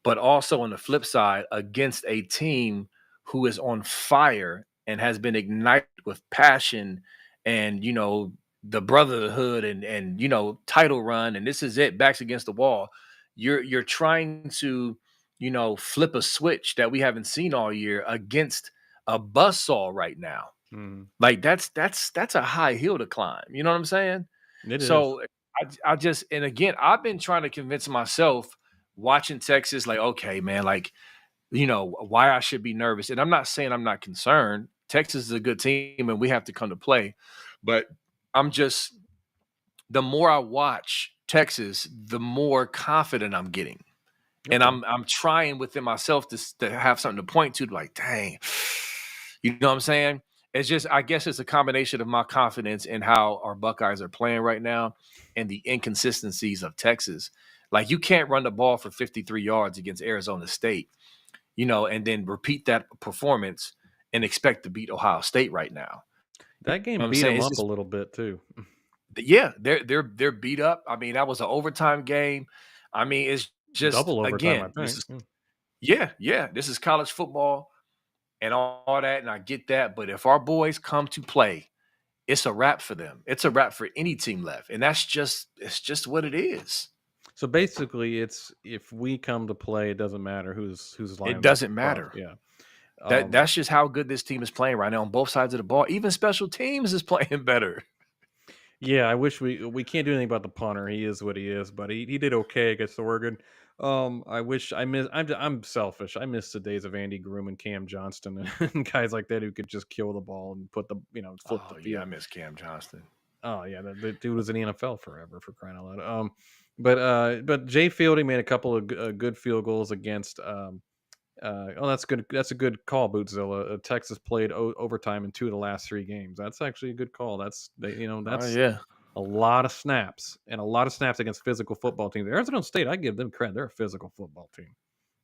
but also on the flip side, against a team who is on fire and has been ignited with passion and the brotherhood and title run, and this is it, backs against the wall. You're trying to flip a switch that we haven't seen all year against a buzzsaw right now. Hmm. Like that's a high hill to climb. You know what I'm saying? It is. So I just, and again, I've been trying to convince myself watching Texas, like, okay, man, like, why I should be nervous. And I'm not saying I'm not concerned. Texas is a good team and we have to come to play. But I'm just, the more I watch Texas, the more confident I'm getting. And Okay. I'm trying within myself to have something to point to, like, dang, you know what I'm saying? It's just, I guess it's a combination of my confidence in how our Buckeyes are playing right now and the inconsistencies of Texas. Like, you can't run the ball for 53 yards against Arizona State, and then repeat that performance and expect to beat Ohio State right now. You That know game what I'm beat saying? them It's up a just, little bit too. yeah, they're beat up. I mean, that was an overtime game. I mean, it's just, Double overtime, I again, this think. is, Yeah. yeah, this is college football and all that, and I get that. But if our boys come to play, it's a wrap for them. It's a wrap for any team left, and it's just what it is. So basically, it's if we come to play, it doesn't matter who's It lining up doesn't across. matter. Yeah. That's just how good this team is playing right now on both sides of the ball. Even special teams is playing better. Yeah, I wish we can't do anything about the punter. He is what he is, but he did okay against Oregon. I wish I miss. I'm selfish. I miss the days of Andy Groom and Cam Johnston and guys like that who could just kill the ball and put the flip the Oh yeah, I field. miss Cam Johnston. Oh yeah, the dude was in the NFL forever for crying out loud. But Jay Fielding made a couple of good field goals against. Oh, that's good. That's a good call, Bootzilla. Texas played overtime in 2 of the last 3 games. That's actually a good call. Oh That's yeah, a lot of snaps and a lot of snaps against physical football teams. Arizona State, I give them credit. They're a physical football team,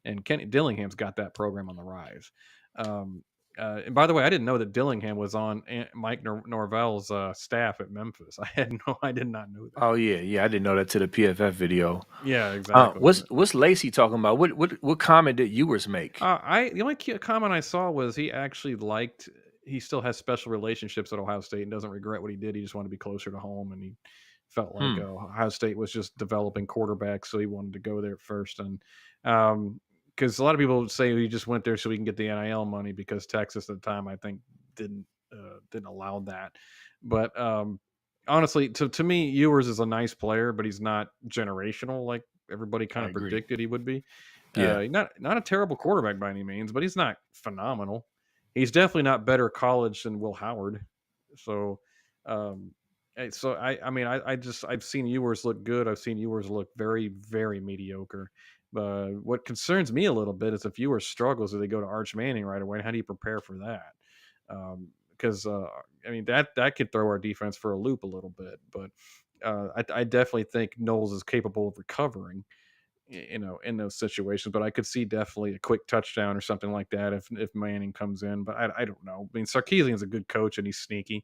and Kenny Dillingham's got that program on the rise. Um, and by the way, I didn't know that Dillingham was on Mike Norvell's staff at Memphis. I did not know that. oh yeah, yeah. I didn't know that to the PFF video. Yeah, exactly. What's Lacey talking about? What comment did Ewers make? I the only comment I saw was he actually liked. He still has special relationships at Ohio State and doesn't regret what he did. He just wanted to be closer to home, and he felt like Hmm. Ohio State was just developing quarterbacks, so he wanted to go there first. And because a lot of people say he just went there so he can get the NIL money because Texas at the time I think didn't allow that. But honestly, to me, Ewers is a nice player, but he's not generational like everybody kind I of agree. predicted he would be. Yeah, Not a terrible quarterback by any means, but he's not phenomenal. He's definitely not better college than Will Howard. So, um, I mean I've seen Ewers look good. I've seen Ewers look very mediocre. What concerns me a little bit is if Ewers struggles, if they go to Arch Manning right away, how do you prepare for that? Because I mean that could throw our defense for a loop a little bit. But I definitely think Knowles is capable of recovering in those situations. But I could see definitely a quick touchdown or something like that if Manning comes in. But I don't know. I mean, Sarkisian's a good coach and he's sneaky,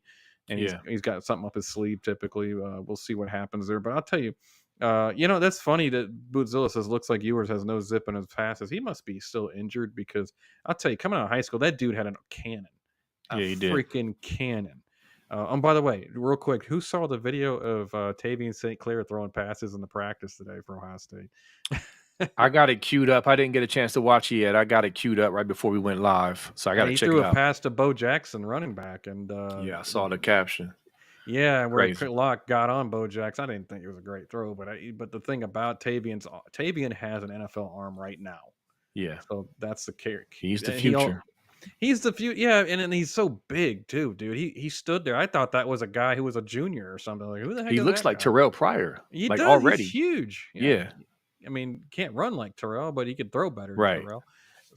and yeah, he's got something up his sleeve. Typically, we'll see what happens there. But I'll tell you. That's funny that Bootzilla says looks like Ewers has no zip in his passes. He must be still injured because I'll tell you, coming out of high school, that dude had a cannon, a yeah. You did. freaking cannon. And by the way, real quick, who saw the video of Tavian St. Clair throwing passes in the practice today for Ohio State? I got it queued up. I didn't get a chance to watch it yet. I got it queued up right before we went live, so I got Yeah, to he check threw it a out. pass to Bo Jackson, running back, and Yeah, I saw the caption. yeah, where Crazy. Locke got on Bo Jackson. I didn't think it was a great throw, but the thing about Tavian has an NFL arm right now, Yeah, so that's the kick. he's the He future. he's the few, yeah, and he's so big too, dude. He stood there. I thought that was a guy who was a junior or something. Like, who the heck He is looks that like guy? Terrell Pryor, He like does. He's already. huge. Yeah. Yeah, I mean, can't run like Terrell, but he could throw better than right. Terrell.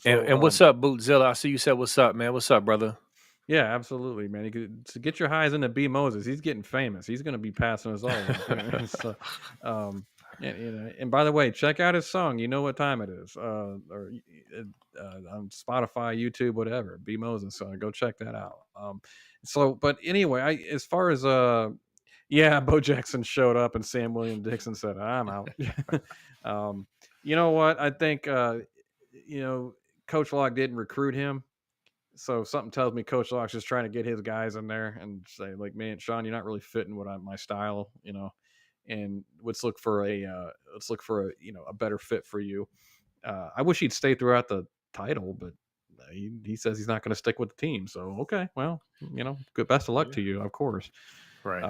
And So, what's up, Bootzilla? I see you said what's up, man. What's up, brother? yeah, absolutely, man. You could to get your highs into B Moses. He's getting famous. He's going to be passing us all around too. So, and by the way, check out his song. You know what time it is, on Spotify, YouTube, whatever. B Moses. So go check that out. But anyway, as far as yeah, Bo Jackson showed up and Sam William Dixon said, "I'm out." um, you know what? I think you know Coach Locke didn't recruit him, so something tells me Coach Locke's just trying to get his guys in there and say, like, man, Sean, you're not really fitting my style, and let's look for a better fit for you. I wish he'd stay throughout the title, but he says he's not going to stick with the team. So okay, well, good best of luck Yeah. to you, of course. Right.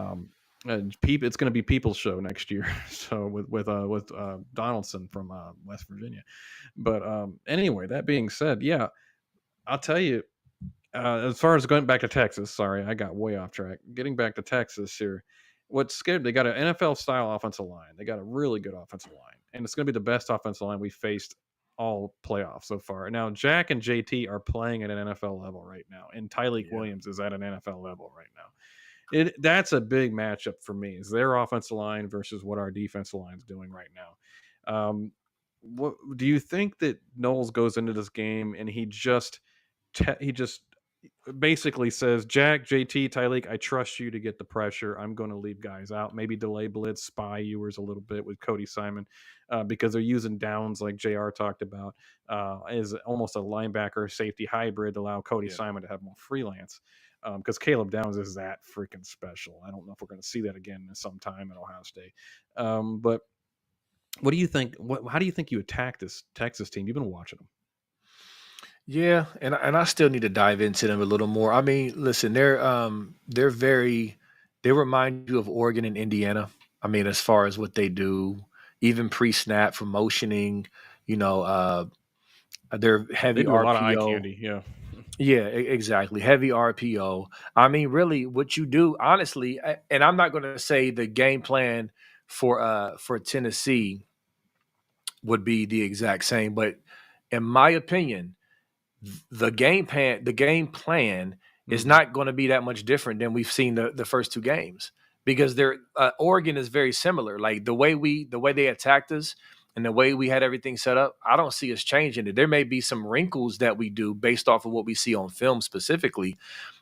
It's going to be People's Show next year, so with Donaldson from West Virginia. But anyway, that being said, yeah, I'll tell you. As far as going back to Texas, sorry, I got way off track. Getting back to Texas here, what's scared? They got an NFL style offensive line. They got a really good offensive line, and it's going to be the best offensive line we faced all playoffs so far. Now, Jack and JT are playing at an NFL level right now, and Tyleik Yeah. Williams is at an NFL level right now. That's a big matchup for me. Is their offensive line versus what our defensive line is doing right now? What do you think that Knowles goes into this game and he just basically says, Jack, JT, Tyleik, I trust you to get the pressure. I'm going to leave guys out, maybe delay blitz, spy Ewers a little bit with Cody Simon, because they're using downs like JR talked about, is almost a linebacker safety hybrid to allow Cody Yeah. Simon to have more freelance. Because Caleb Downs is that freaking special. I don't know if we're going to see that again sometime at Ohio State. But what do you think? How do you think you attack this Texas team? You've been watching them. Yeah, and I still need to dive into them a little more. I mean, listen, they're very they remind you of Oregon and Indiana. I mean, as far as what they do, even pre-snap for motioning, you know, they're They heavy do a lot of eye RPO. candy. Yeah. Yeah, exactly. Heavy RPO. I mean, really, what you do, honestly, and I'm not going to say the game plan for Tennessee would be the exact same, but in my opinion, the game plan is Mhm. not going to be that much different than we've seen the first two games because they're Oregon is very similar. Like the way they attacked us and the way we had everything set up, I don't see us changing it. There may be some wrinkles that we do based off of what we see on film specifically,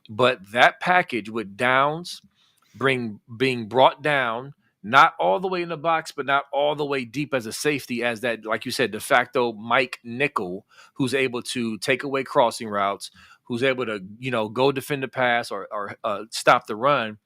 but that package with Downs being brought down, not all the way in the box, but not all the way deep as a safety, as that, like you said, de facto Mike Nickel, who's able to take away crossing routes, who's able to, go defend the pass or stop the run.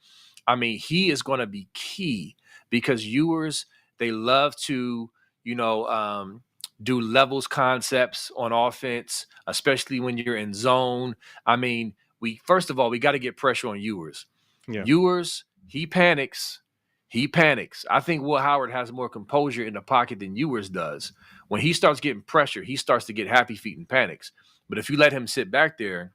I mean, he is going to be key because Ewers, they love to, you know, um, do levels concepts on offense, especially when you're in zone. I mean, first of all, we got to get pressure on Ewers. Yeah. Ewers, he panics. He panics. I think Will Howard has more composure in the pocket than Ewers does. When he starts getting pressure, he starts to get happy feet and panics. But if you let him sit back there,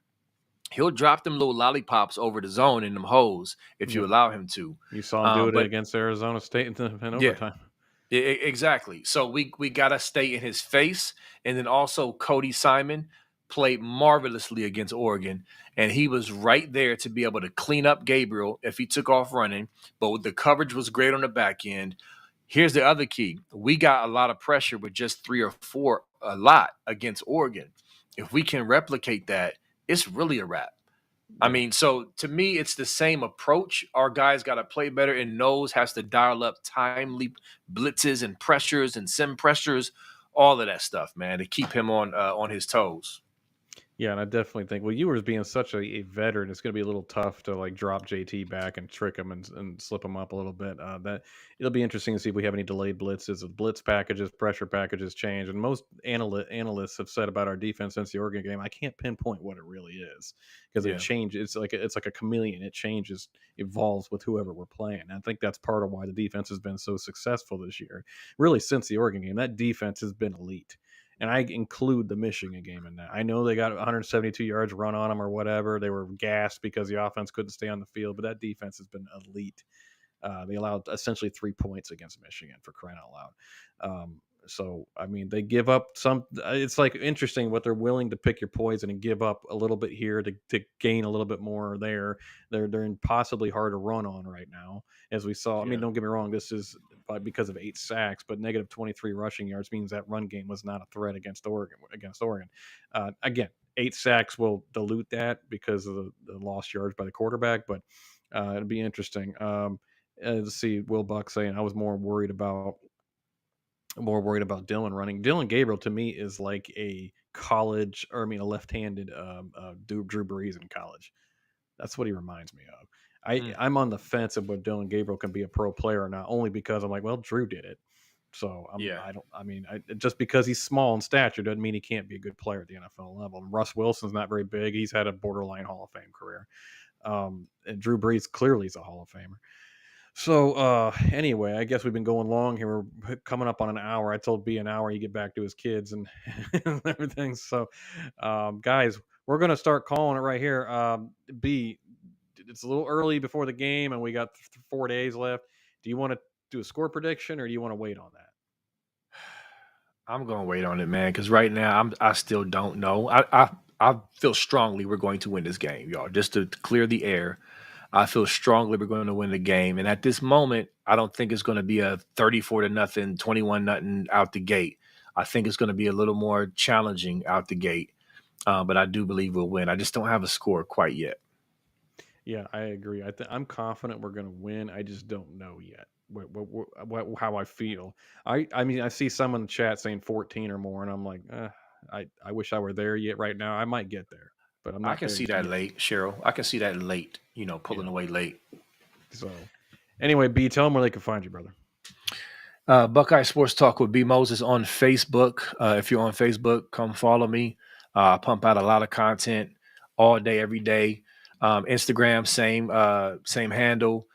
he'll drop them little lollipops over the zone in them holes if you Yeah. allow him to. You saw him do it But against Arizona State in yeah, overtime. exactly. So we gotta stay in his face, and then also Cody Simon played marvelously against Oregon, and he was right there to be able to clean up Gabriel if he took off running. But the coverage was great on the back end. Here's the other key: we got a lot of pressure with just 3 or 4, a lot against Oregon. If we can replicate that, it's really a wrap. I Yeah. mean, so to me, it's the same approach. Our guys got to play better, and Nose has to dial up timely blitzes and pressures and sim pressures, all of that stuff, man, to keep him on his toes. Yeah, and I definitely think, well, Ewers being such a veteran, it's going to be a little tough to like drop JT back and trick him and slip him up a little bit. That it'll be interesting to see if we have any delayed blitzes, if blitz packages, pressure packages change. And most analysts have said about our defense since the Oregon game, I can't pinpoint what it really is because it Yeah, changes. It's like a chameleon. It changes, evolves with whoever we're playing. And I think that's part of why the defense has been so successful this year. Really, since the Oregon game, that defense has been elite, and I include the Michigan game in that. I know they got 172 yards run on them or whatever. They were gassed because the offense couldn't stay on the field, but that defense has been elite. They allowed essentially 3 points against Michigan, for crying out loud. So I mean, they give up some. It's like interesting what they're willing to pick your poison and give up a little bit here to gain a little bit more there. They're impossibly hard to run on right now, as we saw. I mean, yeah, don't get me wrong. This is because of 8 sacks, but negative 23 rushing yards means that run game was not a threat against Oregon. Again, 8 sacks will dilute that because of the lost yards by the quarterback, but it'd be interesting. Let's see, Will Buck saying I was more worried about Dylan running. Dylan Gabriel to me is like a college, or I mean, a left-handed Drew Brees in college. That's what he reminds me of. mm, I'm on the fence of whether Dylan Gabriel can be a pro player or not, only because I'm like, well, Drew did it. So yeah. I don't. I mean, just because he's small in stature doesn't mean he can't be a good player at the NFL level. And Russ Wilson's not very big. He's had a borderline Hall of Fame career. And Drew Brees clearly is a Hall of Famer. So anyway, I guess we've been going long here. We're coming up on an hour. I told B an hour you get back to his kids and, and everything. So guys, we're gonna start calling it right here. B, it's a little early before the game and we got 4 days left. Do you want to do a score prediction or do you want to wait on that? I'm gonna wait on it, man, because right now I still don't know. I feel strongly we're going to win this game, y'all. Just to clear the air, I feel strongly we're going to win the game. And at this moment, I don't think it's going to be a 34 to nothing, 21 nothing out the gate. I think it's going to be a little more challenging out the gate. But I do believe we'll win. I just don't have a score quite yet. Yeah, I agree. I'm confident we're going to win. I just don't know yet how I feel. I mean, I see some in the chat saying 14 or more, and I'm like, I wish I were there yet. Right now, I might get there, but I'm I not can there see that yet. late, Cheryl. I can see that late, pulling Yeah. away late. So, anyway, B, tell them where they can find you, brother. Buckeye Sports Talk with B Moses on Facebook. If you're on Facebook, come follow me. I pump out a lot of content all day, every day. Instagram, same handle,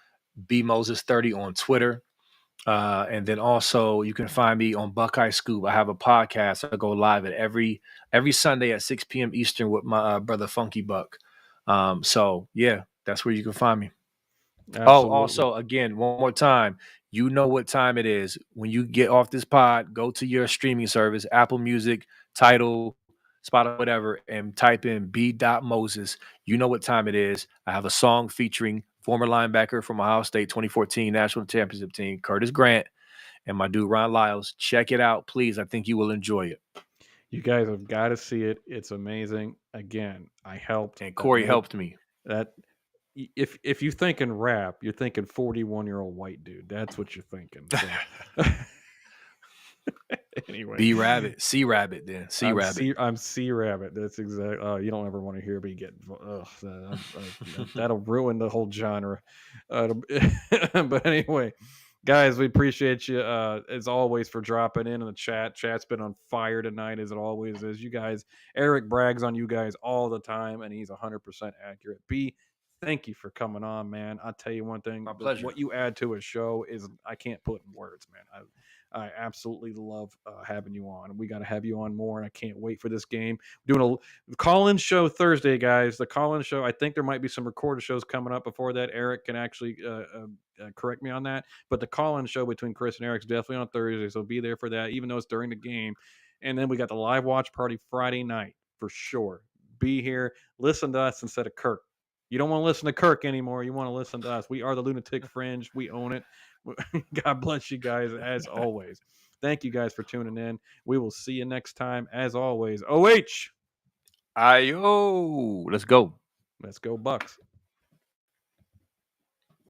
B Moses 30 on Twitter. And then also you can find me on Buckeye Scoop. I have a podcast. I go live at every Sunday at 6 p.m. Eastern with my brother Funky Buck. So yeah, that's where you can find me. Oh, Absolutely. also, again, one more time, you know what time it is. When you get off this pod, go to your streaming service, Apple Music, Tidal, Spotify, whatever, and type in B. Moses. You know what time it is. I have a song featuring former linebacker from Ohio State 2014 National Championship team, Curtis Grant, and my dude, Ron Lyles. Check it out, please. I think you will enjoy it. You guys have got to see it. It's amazing. Again, I helped And that Cory make helped me. that. If you thinking rap, you're thinking 41-year-old white dude. That's what you're thinking. So anyway, B Rabbit, C Rabbit, then C Rabbit. I'm C Rabbit. That's exactly. You don't ever want to hear me get. That'll ruin the whole genre. But anyway, guys, we appreciate you as always for dropping in the chat. Chat's been on fire tonight, as it always is. You guys, Eric brags on you guys all the time, and he's 100% accurate. B, thank you for coming on, man. I'll tell you one thing: My pleasure. what you add to a show is I can't put in words, man. I absolutely love having you on. We got to have you on more, and I can't wait for this game. Doing a call-in show Thursday, guys. The call-in show. I think there might be some recorded shows coming up before that. Eric can actually correct me on that. But the call-in show between Chris and Eric's definitely on Thursday, so be there for that, even though it's during the game. And then we got the live watch party Friday night for sure. Be here, listen to us instead of Kirk. You don't want to listen to Kirk anymore. You want to listen to us. We are the Lunatic Fringe. We own it. God bless you guys as always. Thank you guys for tuning in. We will see you next time. As always, OH. Ayo, let's go. Let's go, Bucks.